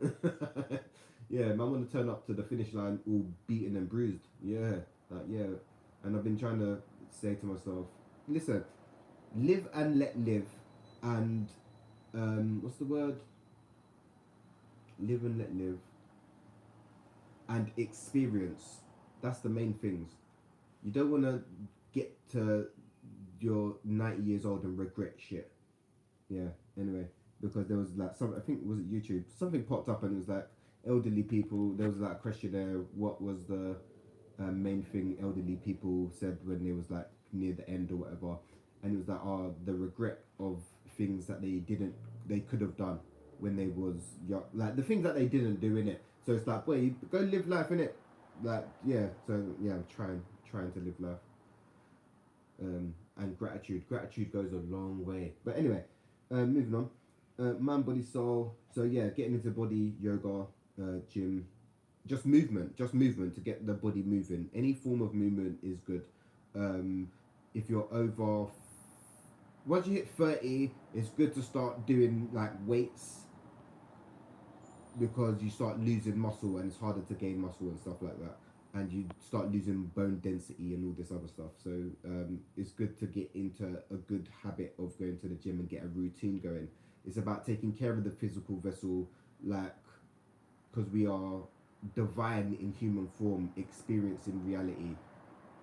Yeah, man, I want to turn up to the finish line all beaten and bruised. Yeah, like yeah. And I've been trying to say to myself, listen, live and let live, and what's the word? Live and let live, and experience. That's the main things. You don't want to get to your 90 years old and regret shit. Yeah. Anyway, because there was like some, I think it was it YouTube, something popped up and it was like elderly people. There was like a questionnaire. What was the main thing elderly people said when they was like near the end or whatever, and it was like, oh, the regret of things that they could have done when they was young, like the things that they didn't do in it. So it's like, boy, you go live life in it, like yeah. So yeah, I'm trying to live life. And gratitude goes a long way. But anyway, moving on. Mind, body, soul. So yeah, getting into body, yoga, gym, just movement to get the body moving. Any form of movement is good. If you're over, once you hit 30, it's good to start doing like weights because you start losing muscle and it's harder to gain muscle and stuff like that. And you start losing bone density and all this other stuff. So it's good to get into a good habit of going to the gym and get a routine going. It's about taking care of the physical vessel, like, because we are divine in human form, experiencing reality,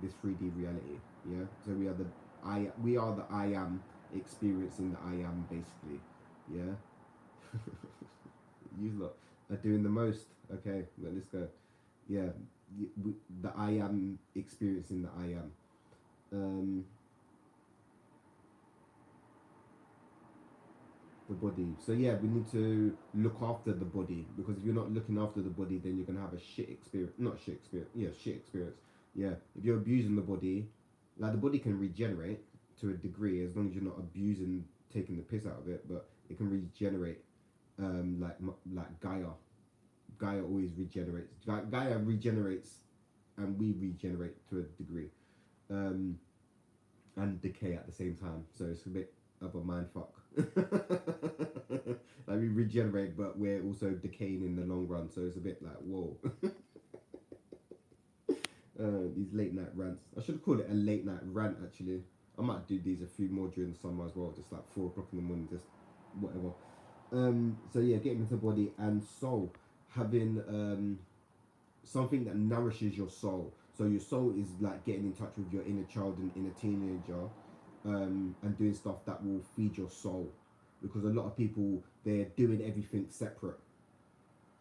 this 3D reality. Yeah. So we are the I am, experiencing the I am, basically. Yeah. You lot are doing the most. Okay, let's go. Yeah, the I am, experiencing the I am. Um, the body. So yeah, we need to look after the body, because if you're not looking after the body, then you're gonna have a shit experience. Not shit experience. Yeah, shit experience. Yeah, if you're abusing the body, like the body can regenerate to a degree as long as you're not abusing, taking the piss out of it. But it can regenerate, like Gaia. Gaia always regenerates. Gaia regenerates, and we regenerate to a degree, um, and decay at the same time. So it's a bit of a mind fuck. Like we regenerate, but we're also decaying in the long run. So it's a bit like whoa. These late night rants. I should call it a late night rant actually. I might do these a few more during the summer as well, just like 4 o'clock in the morning, just whatever. So yeah, getting into body and soul, having something that nourishes your soul. So your soul is like getting in touch with your inner child and inner teenager, and doing stuff that will feed your soul. Because a lot of people, they're doing everything separate.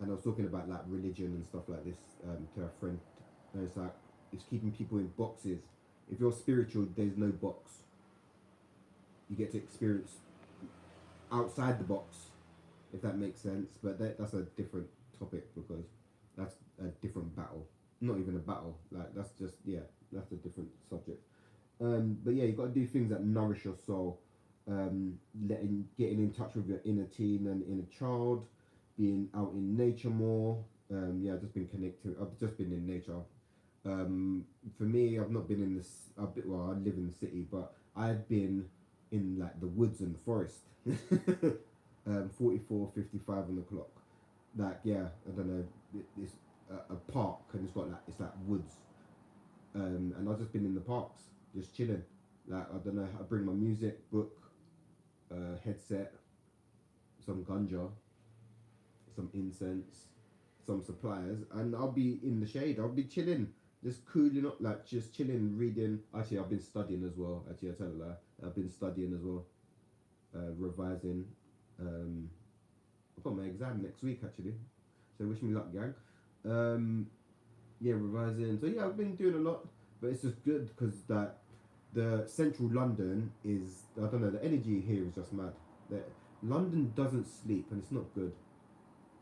And I was talking about like religion and stuff like this to a friend. And it's like, it's keeping people in boxes. If you're spiritual, there's no box. You get to experience outside the box, if that makes sense. But that's a different topic, because that's a different battle. Not even a battle. Like that's just, yeah, that's a different subject. But yeah, you've got to do things that nourish your soul. Getting in touch with your inner teen and inner child, being out in nature more. Yeah, I've just been connected. I've just been in nature. For me, I've not been in this. Well, I live in the city, but I've been in like the woods and the forest. 44, 55 on the clock. Like, yeah, I don't know. It's a park, and it's like woods. And I've just been in the parks, just chilling. Like, I don't know. I bring my music, book, headset, some ganja, some incense, some supplies, and I'll be in the shade. I'll be chilling, just cooling up, like just chilling, reading. Actually, I've been studying as well. Actually, I tell a lie. I've been studying as well, revising. I've got my exam next week actually, so wish me luck, gang. Yeah, revising. So yeah, I've been doing a lot, but it's just good because that the central London is, I don't know, the energy here is just mad. That London doesn't sleep, and it's not good.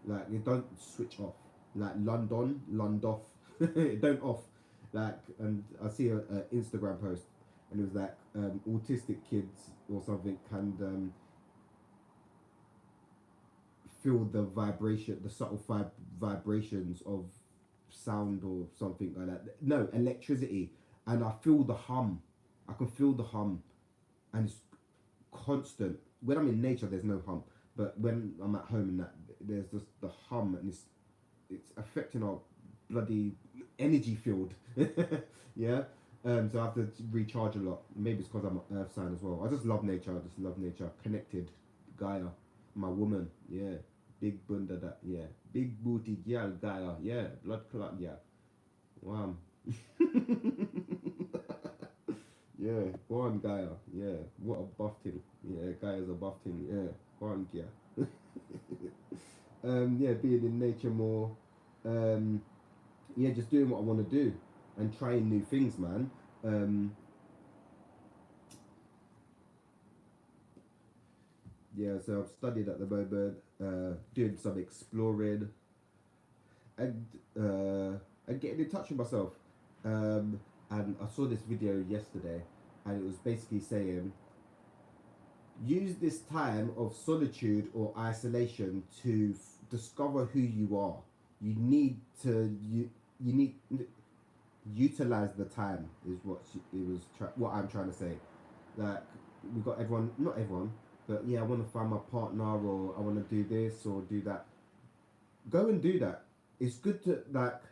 Like, it don't switch off. Like London off. It don't off. Like, and I see a Instagram post, and it was like autistic kids or something can feel the vibration, the subtle vibrations of sound or something like that. No, electricity, and I feel the hum. I can feel the hum, and it's constant. When I'm in nature, there's no hum, but when I'm at home and that, there's just the hum, and it's affecting our bloody energy field. Yeah. So I have to recharge a lot. Maybe it's because I'm an earth sign as well. I just love nature. I just love nature. Connected, Gaia, my woman. Yeah, big bunda that. Yeah, big booty girl Gaia. Yeah, blood clot yeah. Wow. Yeah, go on Gaia. Yeah, what a buff thing. Yeah, Gaia's a buff thing. Yeah, go on yeah. Yeah, being in nature more. Yeah, just doing what I want to do and trying new things, man. Yeah, so I've studied at the moment, doing some exploring and getting in touch with myself. And I saw this video yesterday, and it was basically saying, use this time of solitude or isolation to discover who you are. You need to you need utilize the time is what I'm trying to say. Like, we got everyone, not everyone, but yeah, I want to find my partner, or I want to do this or do that. Go and do that. It's good to, like,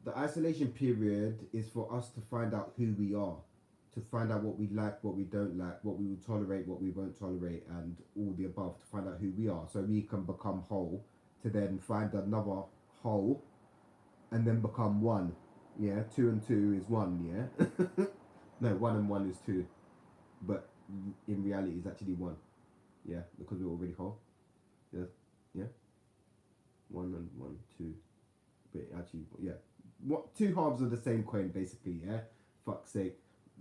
the isolation period is for us to find out who we are, to find out what we like, what we don't like, what we will tolerate, what we won't tolerate, and all the above, to find out who we are, so we can become whole, to then find another whole, and then become one. Yeah, 2 and 2 is 1. Yeah. No, 1 and 1 is 2, but in reality it's actually 1. Yeah, because we're already whole. Yeah. Yeah. 1 and 1, 2, but actually, yeah, what, 2 halves of the same coin basically. Yeah, fuck's sake.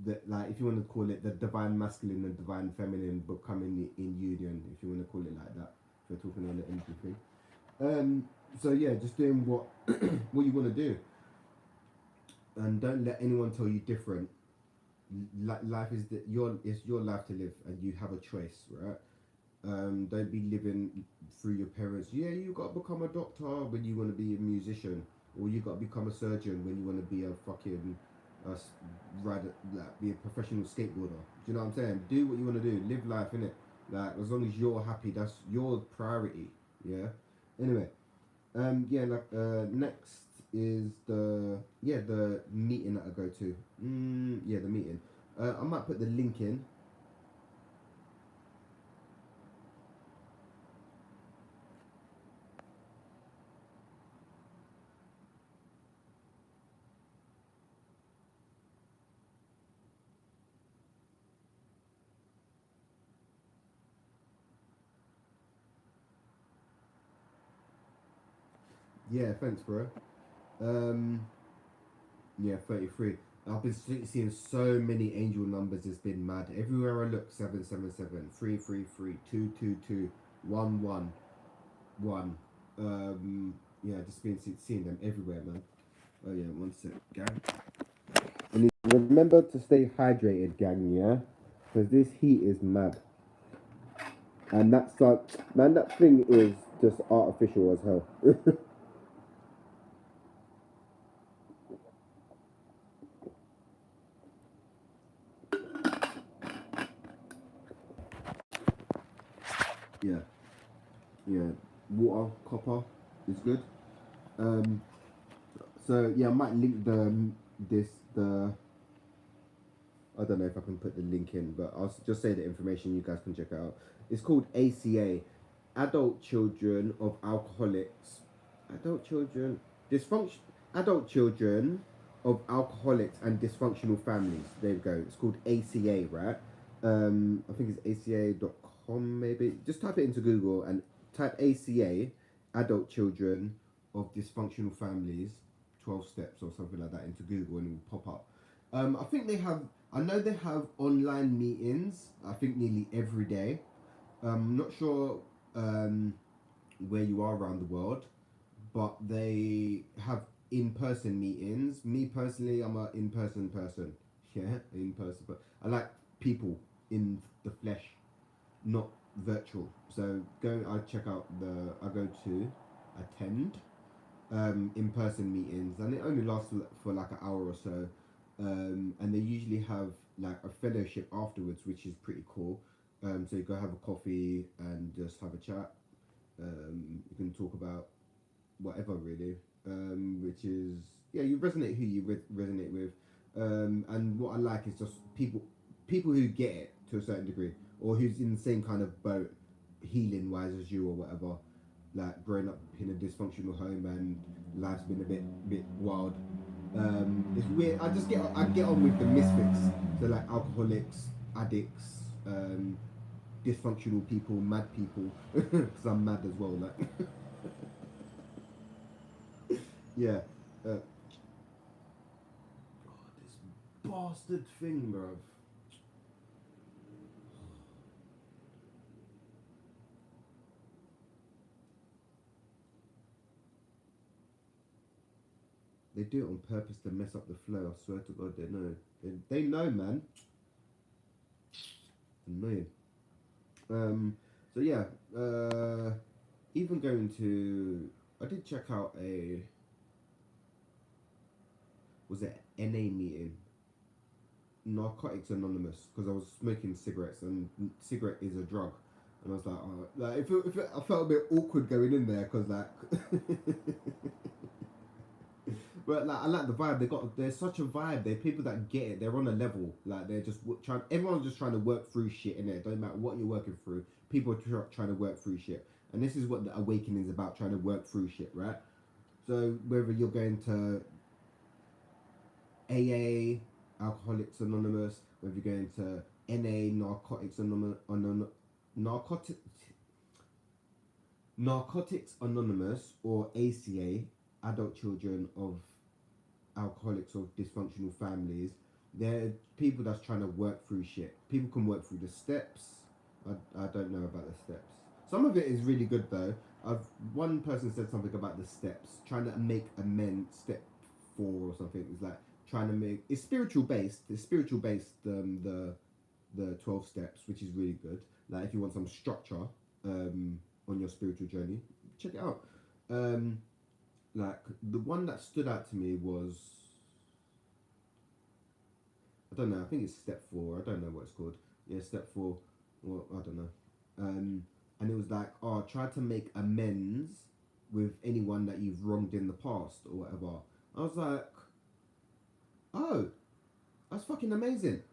That, like, if you want to call it the divine masculine and divine feminine becoming in union, if you want to call it like that, if we're talking on the energy thing. So yeah, just doing what what you want to do, and don't let anyone tell you different. Life is it's your life to live, and you have a choice, right? Don't be living through your parents. Yeah, you got to become a doctor when you want to be a musician, or you got to become a surgeon when you want to be a fucking rider, like, be a professional skateboarder. Do you know what I'm saying? Do what you want to do. Live life, innit? Like, as long as you're happy, that's your priority. Yeah. Anyway, yeah, like, next is the meeting that I go to. Yeah, the meeting. I might put the link in. Yeah, thanks, bro. Yeah, 33. I've been seeing so many angel numbers. It's been mad. Everywhere I look, 777, 333, 222, 111. Yeah, just been seeing them everywhere, man. Oh yeah, one sec, gang. And remember to stay hydrated, gang. Yeah, because this heat is mad. And that's like, man, that thing is just artificial as hell. Yeah, yeah. Water, copper is good. Um, so yeah, I might link the I don't know if I can put the link in, but I'll just say the information. You guys can check it out. It's called ACA, Adult Children of Alcoholics, Adult Children Dysfunction, Adult Children of Alcoholics and Dysfunctional Families. There you go. It's called ACA, right? I think it's ACA.com maybe. Just type it into Google and type ACA, Adult Children of Dysfunctional Families, 12 steps or something like that into Google, and it will pop up. I think they have. I know they have online meetings. I think nearly every day. Not sure where you are around the world, but they have in-person meetings. Me personally, I'm a in-person person. Yeah, in-person. But I like people in the flesh, not virtual. So I check out I go to attend in-person meetings, and it only lasts for like an hour or so, and they usually have like a fellowship afterwards, which is pretty cool. So you go have a coffee and just have a chat. You can talk about whatever really, which is yeah, you resonate who you resonate with, and what I like is just people who get it to a certain degree, or who's in the same kind of boat, healing wise as you or whatever, like growing up in a dysfunctional home and life's been a bit wild. It's weird. I get on with the misfits, so like alcoholics, addicts, dysfunctional people, mad people, because I'm mad as well. Like yeah. Oh, this bastard thing, bro. They do it on purpose to mess up the flow. I swear to God, they know. They know, man. Annoying. So yeah. Even going to, I did check out was it NA meeting, Narcotics Anonymous, because I was smoking cigarettes and cigarette is a drug, and I was like, oh, like I felt a bit awkward going in there because like, but like I like the vibe. There's such a vibe. They're people that get it. They're on a level. Like they're just trying. Everyone's just trying to work through shit in it. Don't matter what you're working through. People are trying to work through shit, and this is what the awakening is about. Trying to work through shit, right? So whether you're going to AA, Alcoholics Anonymous, whether you're going to NA, Narcotics Narcotics Anonymous, or ACA, Adult Children of Alcoholics or Dysfunctional Families, they're people that's trying to work through shit. People can work through the steps. I don't know about the steps. Some of it is really good though. One person said something about the steps, trying to make amends. Step 4 or something is like trying to make it's spiritual based. It's spiritual based. The 12 steps, which is really good. Like if you want some structure on your spiritual journey, check it out. Um, like the one that stood out to me was I don't know. I think it's step 4. I don't know what it's called. Yeah, step 4. Well, I don't know. And it was like, oh, try to make amends with anyone that you've wronged in the past or whatever. I was like, oh, that's fucking amazing.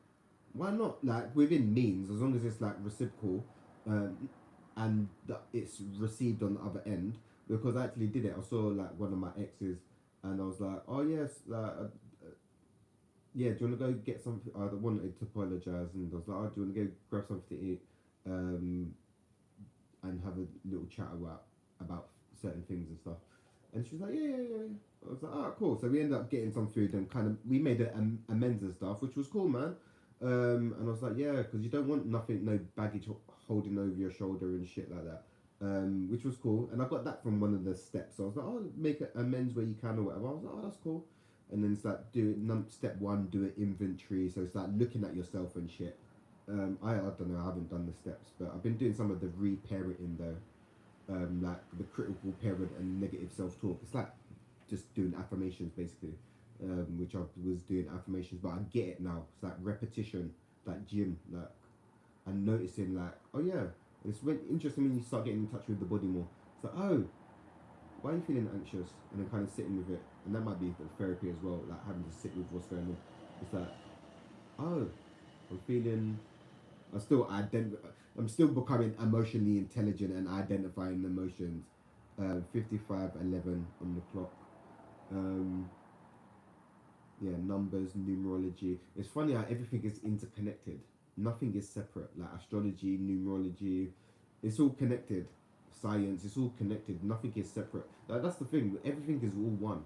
Why not? Like within means, as long as it's like reciprocal, and that it's received on the other end. Because I actually did it. I saw like one of my exes, and I was like, oh yes, like yeah, do you want to go get something? I wanted to apologise, and I was like, oh, do you want to go grab something to eat, and have a little chat about certain things and stuff? And she was like, yeah. I was like, oh, cool. So we ended up getting some food and kind of we made amends and stuff, which was cool, man. And I was like, yeah, because you don't want nothing, no baggage holding over your shoulder and shit like that. Which was cool. And I got that from one of the steps. So I was like, oh, make amends where you can or whatever. I was like, oh, that's cool. And then it's like step 1, do an inventory. So it's like looking at yourself and shit. I don't know, I haven't done the steps, but I've been doing some of the re-parenting though. Like the critical parent and negative self-talk. It's like just doing affirmations basically, which I was doing affirmations, but I get it now. It's like repetition, like gym, like and noticing like, oh yeah, And it's when, interesting when you start getting in touch with the body more. It's like, oh, why are you feeling anxious? And then kind of sitting with it. And that might be the therapy as well, like having to sit with what's going on. It's like, oh, I'm feeling, I'm still I'm still becoming emotionally intelligent and identifying emotions. 55:11 on the clock. Um, yeah, numbers, numerology. It's funny how everything is interconnected. Nothing is separate. Like astrology, numerology, it's all connected. Science, it's all connected. Nothing is separate. Like, that's the thing. Everything is all one,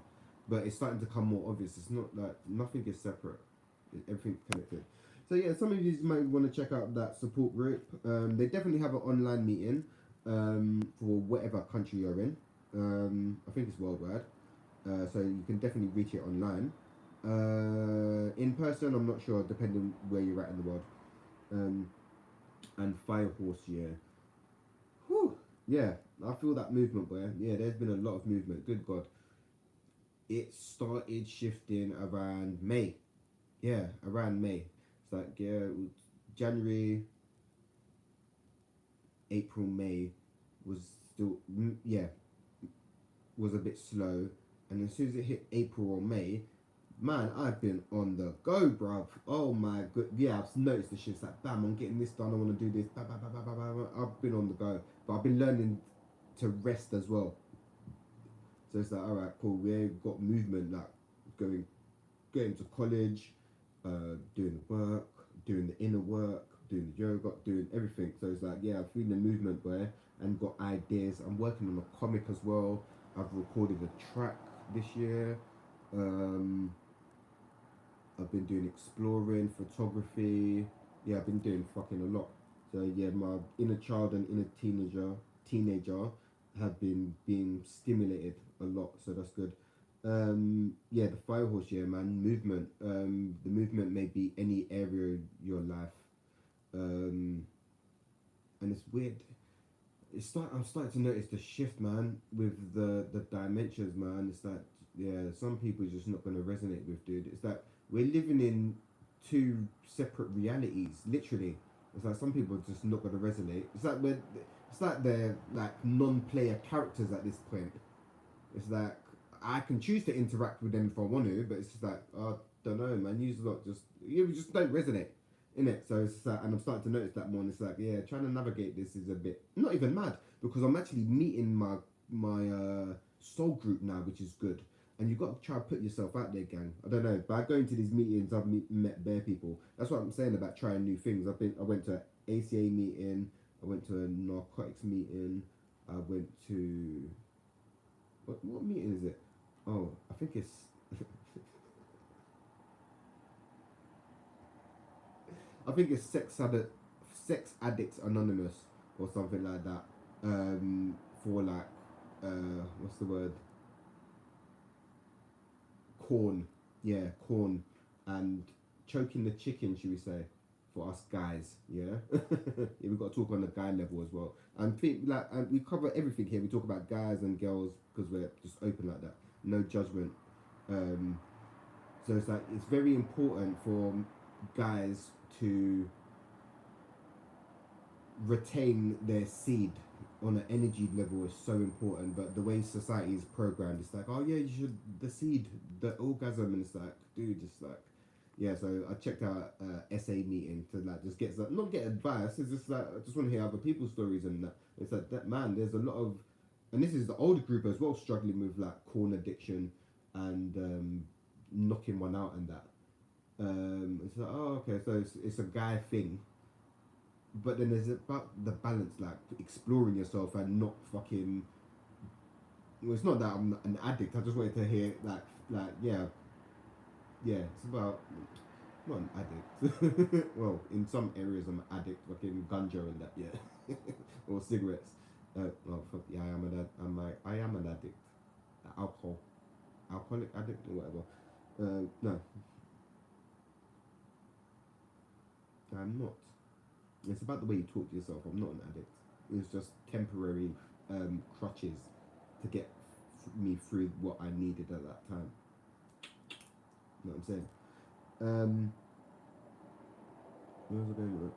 but it's starting to come more obvious. It's not like nothing is separate. Everything's connected. So yeah, some of you might want to check out that support group. They definitely have an online meeting for whatever country you're in. I think it's worldwide, so you can definitely reach it online. In person, I'm not sure, depending where you're at in the world. Um, and Fire Horse, yeah. Whew. Yeah, I feel that movement, boy. Yeah, there's been a lot of movement. Good God. It started shifting around May. Yeah, around May. It's like, yeah, January, April, May was still, yeah, was a bit slow. And as soon as it hit April or May, man, I've been on the go, bruv. Oh my god, yeah, I've noticed the shit's like, bam, I'm getting this done, I want to do this, bam, bam, bam, bam, bam, bam. I've been on the go, but I've been learning to rest as well. So it's like, all right, cool, we've got movement, like going to college, doing the work, doing the inner work, doing the yoga, doing everything. So it's like, yeah, I'm feeling the movement there and got ideas. I'm working on a comic as well. I've recorded a track this year. I've been doing exploring, photography. Yeah, I've been doing fucking a lot. So yeah, my inner child and inner teenager have been being stimulated a lot. So that's good. Yeah, the fire horse, yeah, man. Movement. The movement may be any area of your life. And it's weird. I'm starting to notice the shift, man, with the dimensions, man. It's like, yeah, some people just not gonna resonate with, dude. It's like we're living in two separate realities, literally. It's like some people are just not gonna resonate. It's like they're like non-player characters at this point. It's like I can choose to interact with them if I want to, but it's just like, I don't know, man. You just don't resonate in it. So it's like, and I'm starting to notice that more. And it's like, yeah, trying to navigate this is a bit not even mad because I'm actually meeting my soul group now, which is good. And you've got to try to put yourself out there, gang. I don't know. By going to these meetings, I've met bare people. That's what I'm saying about trying new things. I went to an ACA meeting. I went to a narcotics meeting. I went to what meeting is it? Oh, I think it's I think it's Sex Addicts Anonymous or something like that. For like what's the word? Corn. Yeah, corn and choking the chicken, should we say? For us guys, yeah. Yeah, we've got to talk on the guy level as well. And we cover everything here. We talk about guys and girls because we're just open like that. No judgment. Um, so it's like it's very important for guys to retain their seed on an energy level is so important. But the way society is programmed, it's like, oh yeah, you should the seed, the orgasm, and it's like, dude, just like, yeah. So I checked out SA meeting to like just get not get advice. It's just like I just want to hear other people's stories and that. It's like that, man. There's a lot of, and this is the older group as well, struggling with like corn addiction and knocking one out and that. It's like, oh okay, so it's a guy thing, but then there's about the balance, like exploring yourself and not fucking. Well, it's not that I'm an addict. I just wanted to hear yeah, yeah. It's about not an addict. Well, in some areas I'm an addict, fucking ganja and that, yeah, or cigarettes. Oh fuck yeah, I am an addict. Alcoholic addict or whatever. No, I'm not. It's about the way you talk to yourself. I'm not an addict. It's just temporary crutches to get me through what I needed at that time. You know what I'm saying? Where was I going with it?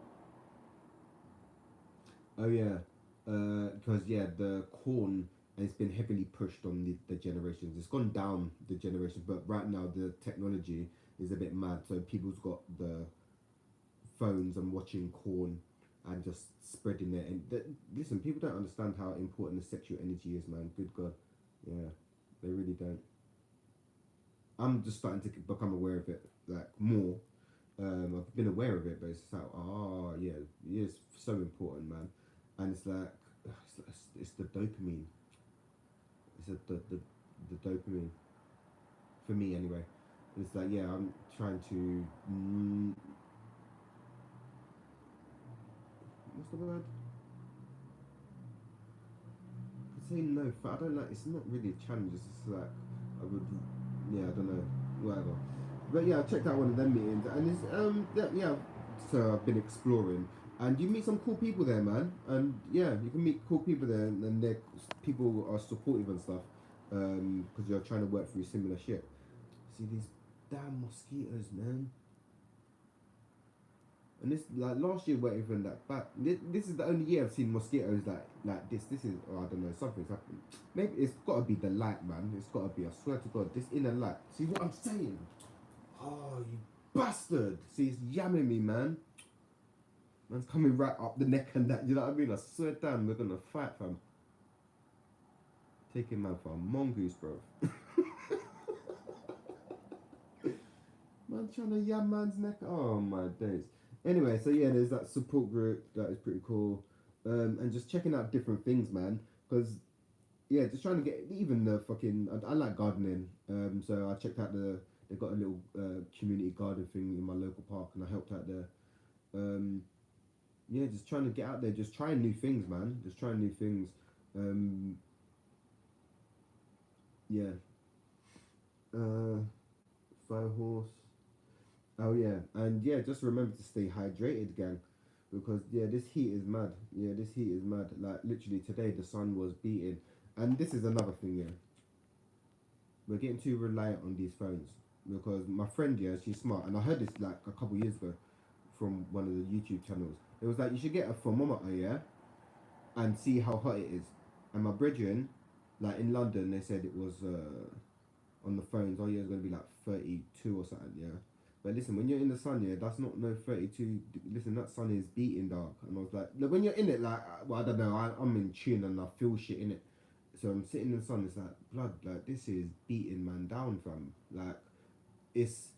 Oh yeah, because yeah, the corn has been heavily pushed on the generations. It's gone down the generations, but right now the technology is a bit mad. So people's got the phones and watching corn and just spreading it. And listen, people don't understand how important the sexual energy is, man. Good God, yeah, they really don't. I'm just starting to become aware of it, like more. I've been aware of it, but it's like, oh yeah, it's so important, man. And it's like, it's the dopamine. It's the dopamine for me anyway. It's like, yeah, I'm trying to. What's the word? I say no, but I don't like. It's not really a challenge. It's just like I would. Yeah, I don't know. Whatever. But yeah, I checked out one of them meetings, and it's yeah. So I've been exploring, and you meet some cool people there, man. And yeah, you can meet cool people there, and they people are supportive and stuff, because you're trying to work through similar shit. See these damn mosquitoes, man. And this like last year weren't even that bad. This is the only year I've seen mosquitoes like this. This is I don't know, something's happened. Maybe it's gotta be the light, man. It's gotta be. I swear to God, this inner light. See what I'm saying? Oh, you bastard! See, it's yamming me, man. Man's coming right up the neck and that. You know what I mean? I swear down, we're gonna fight, fam. Taking man for a mongoose, bro. Man trying to yam man's neck. Oh my days. Anyway, so yeah, there's that support group that is pretty cool, and just checking out different things, man. Because yeah, just trying to get even the fucking. I like gardening, so I checked out they got a little community garden thing in my local park, and I helped out there. Um, yeah, just trying to get out there, just trying new things, man. Just trying new things. Um, yeah. Uh, Fire horse. Oh yeah, and yeah, just remember to stay hydrated, gang, because yeah, this heat is mad. Yeah, this heat is mad. Like literally today, the sun was beating, and this is another thing. Yeah, we're getting too reliant on these phones because my friend, yeah, she's smart, and I heard this like a couple years ago from one of the YouTube channels. It was like you should get a thermometer, yeah, and see how hot it is. And my brethren, like in London, they said it was on the phones. Oh yeah, it's gonna be like 32 or something. Yeah, but listen, when you're in the sun, yeah, that's not no 32. Listen, that sun is beating dark, and I was like, when you're in it, like, well, I don't know, I'm in tune and I feel shit in it. So I'm sitting in the sun. It's like blood. Like this is beating man down, fam. Like it's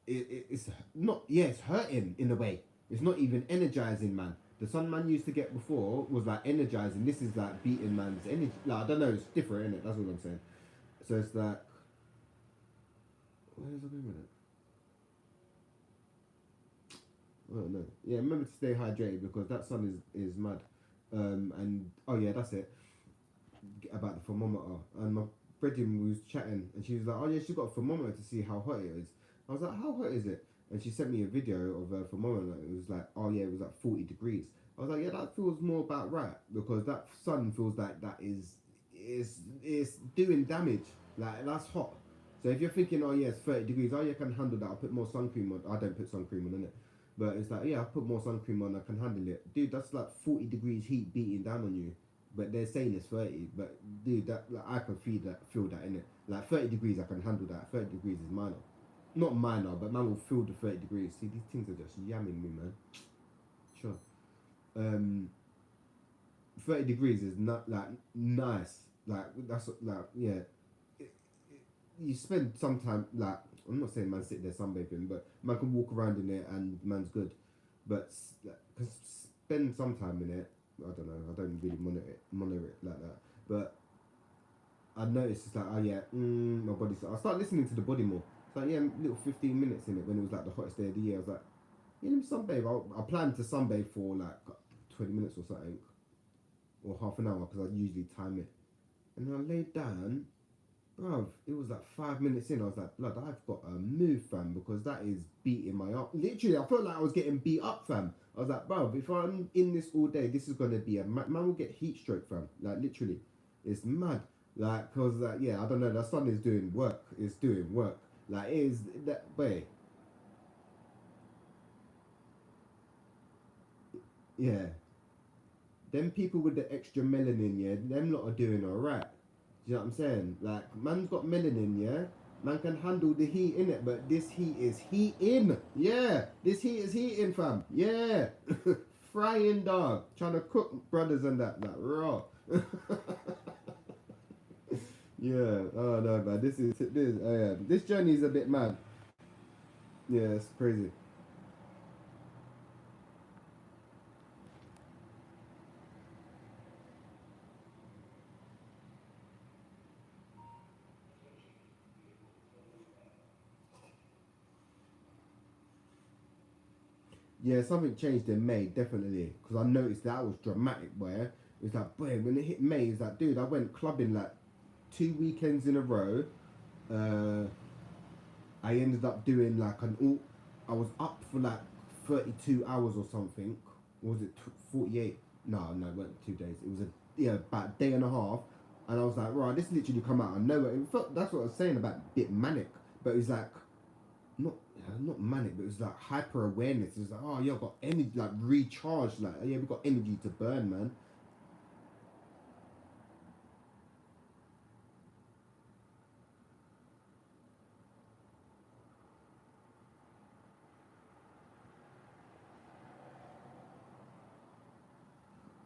it's not. Yeah, it's hurting in a way. It's not even energizing, man. The sun man used to get before was like energizing. This is like beating man's energy. Like I don't know. It's different, isn't it? That's what I'm saying. So it's like, where's I going with it? I don't know. Yeah, remember to stay hydrated because that sun is mad. And oh yeah, that's it. About the thermometer. And my brethren was chatting, and she was like, "Oh yeah, she got a thermometer to see how hot it is." I was like, "How hot is it?" And she sent me a video of a thermometer. It was like, "Oh yeah, it was like 40 degrees." I was like, "Yeah, that feels more about right because that sun feels like that is doing damage. Like that's hot." So if you're thinking, "Oh yeah, it's 30 degrees. Oh yeah, I can handle that. I'll put more sun cream on." I don't put sun cream on it. But it's like, yeah, I put more sun cream on, I can handle it. Dude, that's like 40 degrees heat beating down on you. But they're saying it's 30. But dude, that like, I can feel that in it. Like 30 degrees, I can handle that. 30 degrees is minor. Not minor, but man will feel the 30 degrees. See, these things are just yamming me, man. Sure. Um, 30 degrees is not like nice. Like, that's like, yeah. It, you spend some time, like, I'm not saying man sit there sunbathing, but man can walk around in it and man's good. But cause spend some time in it. I don't know. I don't really monitor it like that. But I noticed it's like, oh yeah, my body's. I start listening to the body more. It's like yeah, little 15 minutes in it when it was like the hottest day of the year. I was like, yeah, let me sunbathe. I planned to sunbathe for like 20 minutes or something, or half an hour because I usually time it. And then I laid down, bruv, it was like 5 minutes in. I was like, blood, I've got a move, fam, because that is beating my up. Literally, I felt like I was getting beat up, fam. I was like, bruv, if I'm in this all day, this is gonna be a man will get heat stroke, fam. Like literally, it's mad. Like, cause like, yeah, I don't know. The sun is doing work. It's doing work. Like, it is that way. Yeah, them people with the extra melanin, yeah, them lot are doing alright. Do you know what I'm saying? Like, man's got melanin, yeah? Man can handle the heat in it, but this heat is heating. Yeah, this heat is heating, fam. Yeah. Frying dog. Trying to cook brothers and that, like, raw. Yeah, oh no, man. Oh yeah. This journey is a bit mad. Yeah, it's crazy. Yeah, something changed in May, definitely. Because I noticed that was dramatic, where it was like, boy, when it hit May, it's like, dude, I went clubbing like 2 weekends in a row. Uh, I ended up doing like I was up for like 32 hours or something. Or was it 48? No, no, it wasn't 2 days. It was about a day and a half. And I was like, right, this literally come out of nowhere. It felt, that's what I was saying about a bit manic. But it was like, not manic, but it was like hyper awareness. It was like, oh, yeah, I've got energy, like recharged. Like, yeah, we've got energy to burn, man.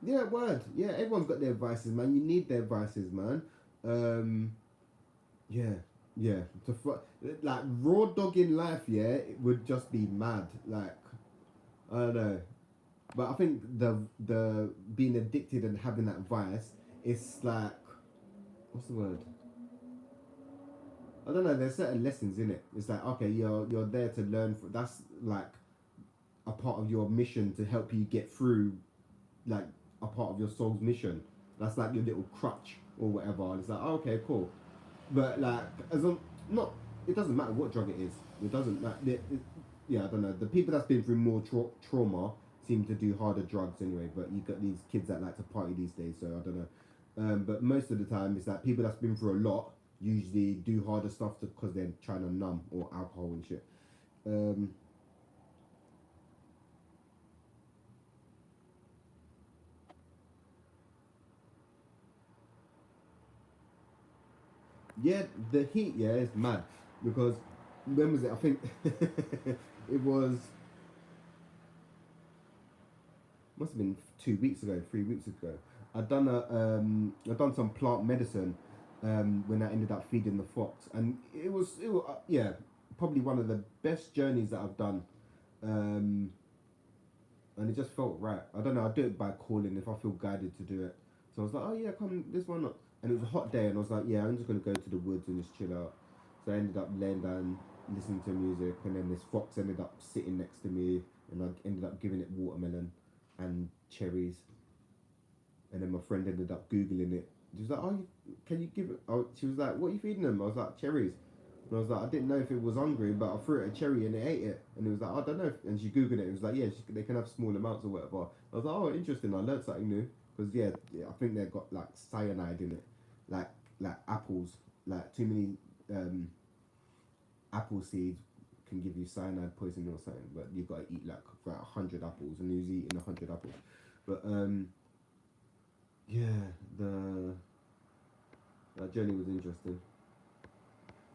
Yeah, word. Yeah, everyone's got their vices, man. You need their vices, man. Um, yeah, yeah. Like raw dog in life, yeah, it would just be mad. Like I don't know, but I think the being addicted and having that vice, it's like what's the word? I don't know. There's certain lessons in it. It's like okay, you're there to learn. That's like a part of your mission to help you get through, like a part of your soul's mission. That's like your little crutch or whatever. And it's like oh, okay, cool. But like, as a not, it doesn't matter what drug it is. It doesn't matter. Yeah, I don't know. The people that's been through more trauma seem to do harder drugs anyway. But you got these kids that like to party these days, so I don't know. But most of the time, it's like people that's been through a lot usually do harder stuff because they're trying to numb or alcohol and shit. Um, yeah, the heat, yeah, is mad because when was it? I think it was must have been 2 weeks ago, 3 weeks ago. I done some plant medicine when I ended up feeding the fox, and it was yeah, probably one of the best journeys that I've done, um, and it just felt right. I don't know. I do it by calling if I feel guided to do it. So I was like, oh yeah, come this one up, and it was a hot day, and I was like, yeah, I'm just gonna go to the woods and just chill out. So I ended up laying down, listening to music, and then this fox ended up sitting next to me, and I ended up giving it watermelon and cherries. And then my friend ended up googling it. She was like, "Oh, can you give it?" Oh, she was like, "What are you feeding them?" I was like, "Cherries." And I was like, "I didn't know if it was hungry, but I threw it a cherry and it ate it." And it was like, "I don't know." And she googled it. It was like, "Yeah, they can have small amounts or whatever." I was like, "Oh, interesting. I learned something new." Because yeah, I think they've got like cyanide in it, like like apples, like too many um, apple seeds can give you cyanide poisoning or something. But you've got to eat like about 100 apples, and he was eating 100 apples. But yeah, the that journey was interesting.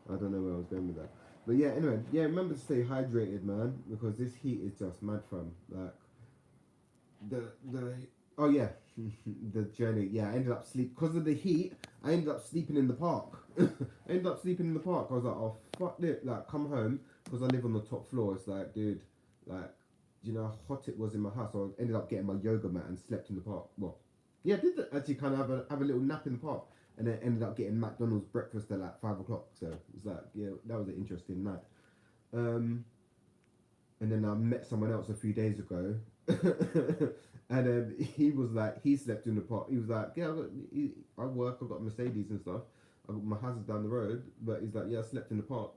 I don't know where I was going with that. But yeah, anyway, yeah, remember to stay hydrated, man, because this heat is just mad, fam. Like the oh yeah, the journey. Yeah, I ended up sleep because of the heat. I ended up sleeping in the park. I ended up sleeping in the park. I was like, oh fuck it, like come home because I live on the top floor. It's like, dude, like, do you know how hot it was in my house? So I ended up getting my yoga mat and slept in the park. Well, yeah, I did actually kind of have a little nap in the park, and then ended up getting McDonald's breakfast at like 5 o'clock. So it was like, yeah, that was an interesting night. Um, and then I met someone else a few days ago, and he was like, he slept in the park. He was like, yeah, I work, I've got Mercedes and stuff. I got my house is down the road, but he's like, yeah, I slept in the park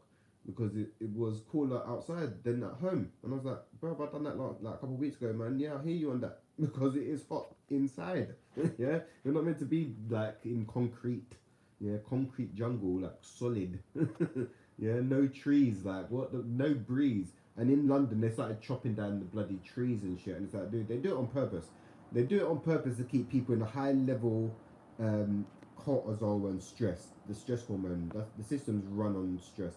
because it was cooler outside than at home. And I was like, bro, I've done that like a couple of weeks ago, man. Yeah, I hear you on that because it is hot inside. Yeah, you're not meant to be like in concrete. Yeah, concrete jungle, like solid. Yeah, no trees, like what? No breeze. And in London, they started chopping down the bloody trees and shit. And it's like, dude, they do it on purpose. They do it on purpose to keep people in a high level cortisol and stress. The stress hormone. That's, the system's run on stress.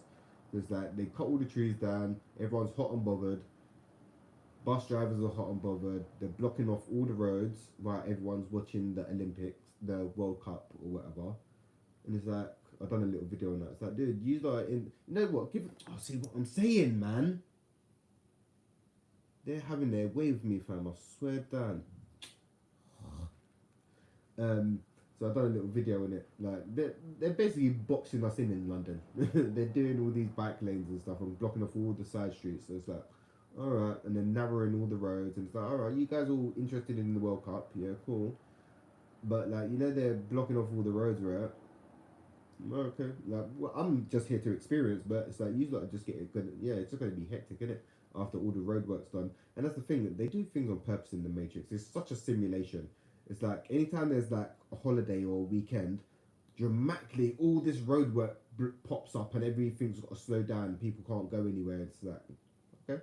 There's like they cut all the trees down. Everyone's hot and bothered. Bus drivers are hot and bothered. They're blocking off all the roads while everyone's watching the Olympics, the World Cup or whatever. And it's like I've done a little video on that. It's like, dude, you like in. You know what? Give. Oh, see what I'm saying, man. They're having their way with me, fam. I swear down. So I've done a little video on it. Like they're basically boxing us in London. They're doing all these bike lanes and stuff and blocking off all the side streets. So it's like, all right, and then narrowing all the roads and it's like, all right, you guys all interested in the World Cup? Yeah, cool. But like, you know, they're blocking off all the roads, right? Okay, like well, I'm just here to experience, but it's like you lot just get it. Yeah, it's just gonna be hectic, isn't it? After all the roadwork's done, and that's the thing that they do things on purpose in the Matrix. It's such a simulation. It's like anytime there's like a holiday or a weekend, dramatically all this roadwork pops up and everything's got to slow down. People can't go anywhere. It's like, okay,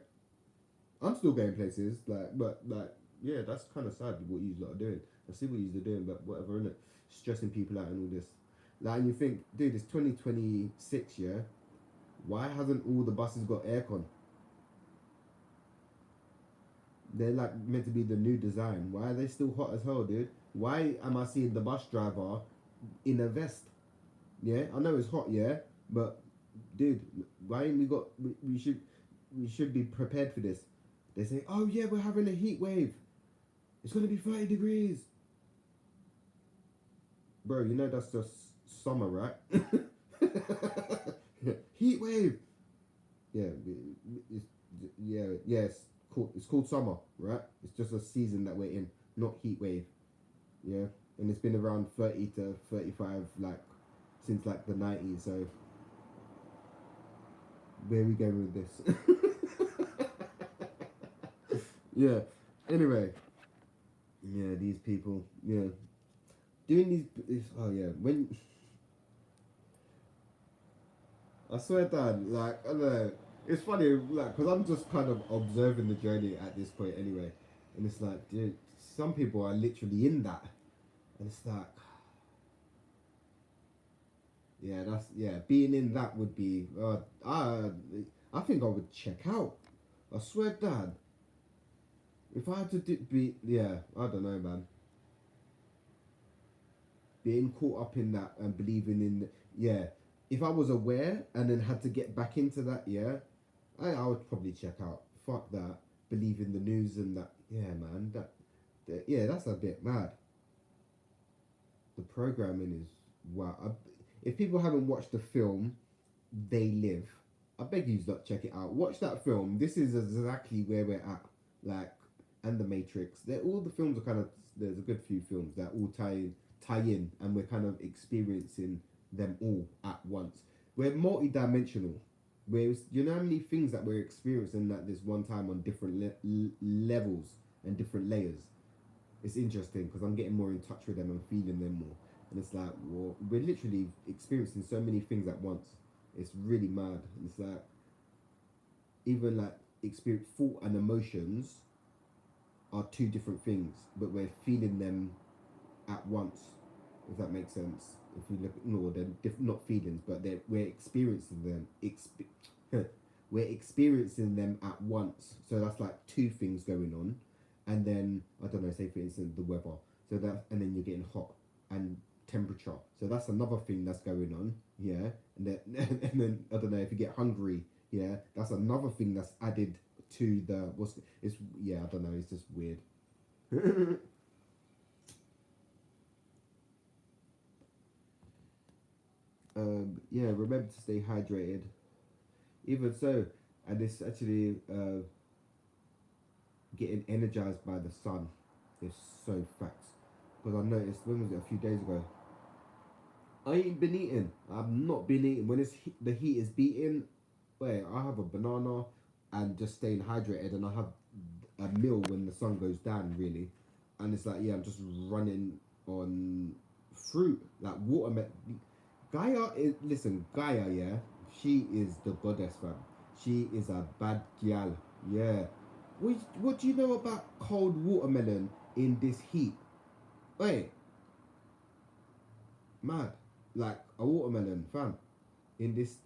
I'm still going places, like, but like, yeah, that's kind of sad what you lot are doing. I see what you're doing, but whatever, innit? Stressing people out and all this. Like, and you think, dude, it's 2026, yeah? Why hasn't all the buses got aircon? They're like meant to be the new design. Why are they still hot as hell, dude? Why am I seeing the bus driver in a vest? Yeah, I know it's hot, yeah, but dude, why ain't we got? We should be prepared for this. They say, oh yeah, we're having a heat wave. It's gonna be 30 degrees. Bro, you know that's just summer, right? Heat wave. Yeah, it's cool. It's called summer, right? It's just a season that we're in, not heat wave. Yeah, and it's been around 30 to 35, like since like the 90s. So where are we going with this? Yeah. Anyway, yeah, these people, yeah, doing these. Oh yeah, when I swear, Dad, like I don't know. It's funny, like, because I'm just kind of observing the journey at this point anyway. And it's like, dude, some people are literally in that. And it's like, yeah, being in that would be, I think I would check out. I swear, Dad. If I had to yeah, I don't know, man. Being caught up in that and believing in, yeah. If I was aware and then had to get back into that, yeah, I would probably check out. Fuck that. Believe in the news and that. Yeah, man. Yeah, that's a bit mad. The programming is wow. If people haven't watched the film, They Live, I beg you to check it out. Watch that film. This is exactly where we're at. Like, and The Matrix. All the films are kind of. There's a good few films that all tie in, and we're kind of experiencing them all at once. We're multi-dimensional. You know how many things that we're experiencing at this one time on different levels and different layers. It's interesting because I'm getting more in touch with them and feeling them more, and it's like, well, we're literally experiencing so many things at once. It's really mad. It's like even like experience thought and emotions are two different things, but we're feeling them at once. If that makes sense. If we look, no, they're not feelings, but we're experiencing them. We're experiencing them at once. So that's like two things going on, and then I don't know. Say for instance the weather. So that, and then you're getting hot and temperature. So that's another thing that's going on. Yeah, and then and then I don't know if you get hungry. Yeah, that's another thing that's added to the it's yeah. I don't know. It's just weird. Yeah, remember to stay hydrated. Even so, and it's actually getting energized by the sun is so facts. Because I noticed, when was it, a few days ago, I ain't been eating. I've not been eating. When the heat is beating, wait, I have a banana and just staying hydrated, and I have a meal when the sun goes down, really. And it's like, yeah, I'm just running on fruit, like watermelon. Gaia, yeah, she is the goddess, fam. She is a bad gal, yeah. What do you know about cold watermelon in this heat. Wait, mad. Like a watermelon, fam. In this,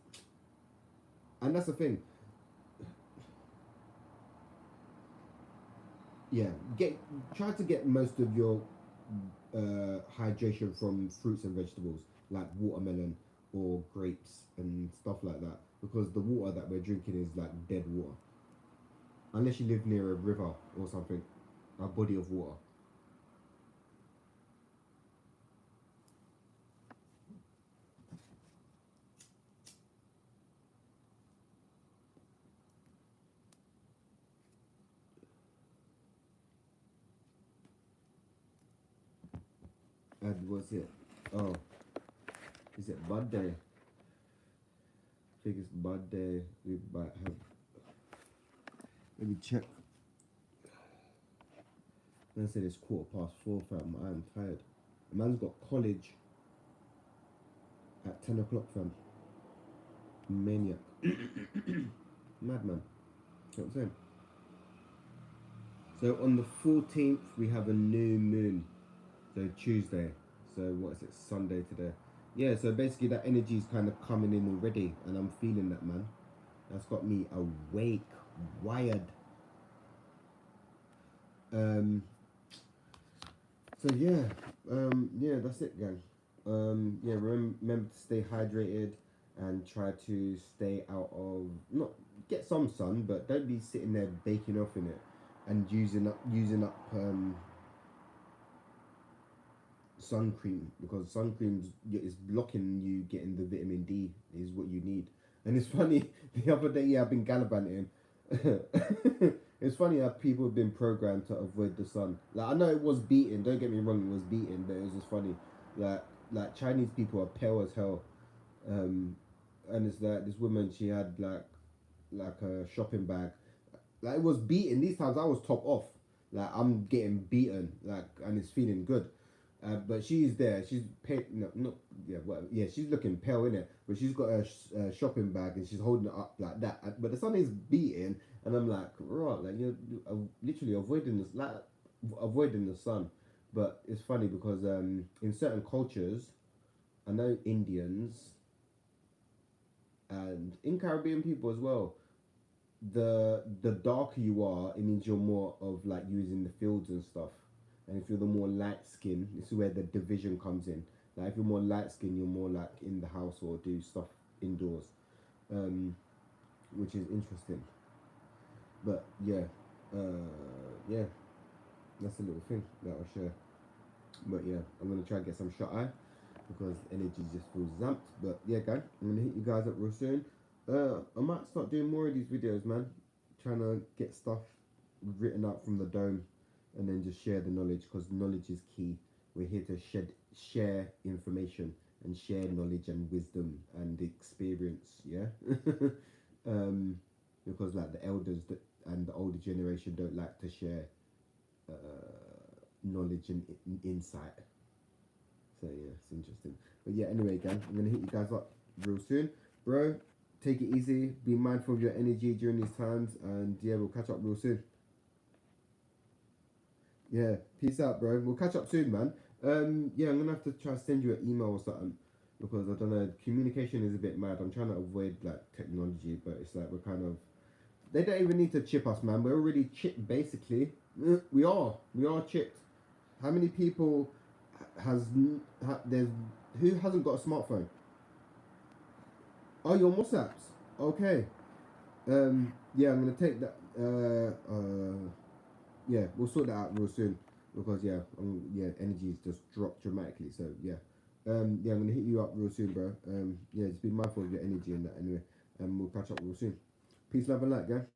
and that's the thing. Yeah, try to get most of your hydration from fruits and vegetables like watermelon or grapes and stuff like that, because the water that we're drinking is like dead water, unless you live near a river or something, a body of water. And what's it? Oh, is it Bud Day? I think it's Bud Day. We might have. Let me check. I said it's 4:15, fam. I am tired. A man's got college at 10 o'clock, fam. Maniac. Madman. You know what I'm saying? So on the 14th, we have a new moon. So Tuesday. So what is it? Sunday today. Yeah, so basically that energy is kind of coming in already, and I'm feeling that, man. That's got me awake, wired. So yeah, that's it, gang. Yeah, remember to stay hydrated and try to stay out of, not get some sun, but don't be sitting there baking off in it and using up sun cream, because sun cream is blocking you getting the vitamin D is what you need. And it's funny, the other day, yeah, I've been gallivanting. It's funny how people have been programmed to avoid the sun. Like, I know it was beaten, don't get me wrong, it was beaten, but it was just funny. Like like Chinese people are pale as hell. Um, and it's like this woman, she had like a shopping bag. Like, it was beaten. These times I was top off. Like, I'm getting beaten. Like, and it's feeling good. But she's there. She's pale. No, not yeah. Whatever. Yeah, she's looking pale in it. But she's got a shopping bag and she's holding it up like that. But the sun is beating, and I'm like, right, like you're literally avoiding this, like avoiding the sun. But it's funny because in certain cultures, I know Indians and in Caribbean people as well, the darker you are, it means you're more of like using the fields and stuff. And if you're the more light skin, this is where the division comes in. Like if you're more light skin, you're more like in the house or do stuff indoors, um, which is interesting. But yeah, that's a little thing that I'll share. But yeah, I'm gonna try and get some shut eye because energy just feels zamped. But yeah, guys, I'm gonna hit you guys up real soon. I might start doing more of these videos, man. Trying to get stuff written out from the dome, and then just share the knowledge, because knowledge is key. We're here to share information and share knowledge and wisdom and experience. Yeah, because like the elders and the older generation don't like to share knowledge and insight. So yeah, it's interesting. But yeah, anyway, gang, I'm gonna hit you guys up real soon, bro. Take it easy. Be mindful of your energy during these times, and yeah, we'll catch up real soon. Yeah, peace out, bro. We'll catch up soon, man. Yeah, I'm gonna have to try to send you an email or something, because I don't know. Communication is a bit mad. I'm trying to avoid like technology, but it's like we're kind of. They don't even need to chip us, man. We're already chipped, basically. We are chipped. How many people there's who hasn't got a smartphone? Oh, you're on WhatsApps. Okay. Yeah, I'm gonna take that. Yeah, we'll sort that out real soon, because yeah, energy's just dropped dramatically. So yeah, yeah, I'm gonna hit you up real soon, bro. Yeah, just be mindful of your energy and that anyway, and we'll catch up real soon. Peace, love, and light, guys.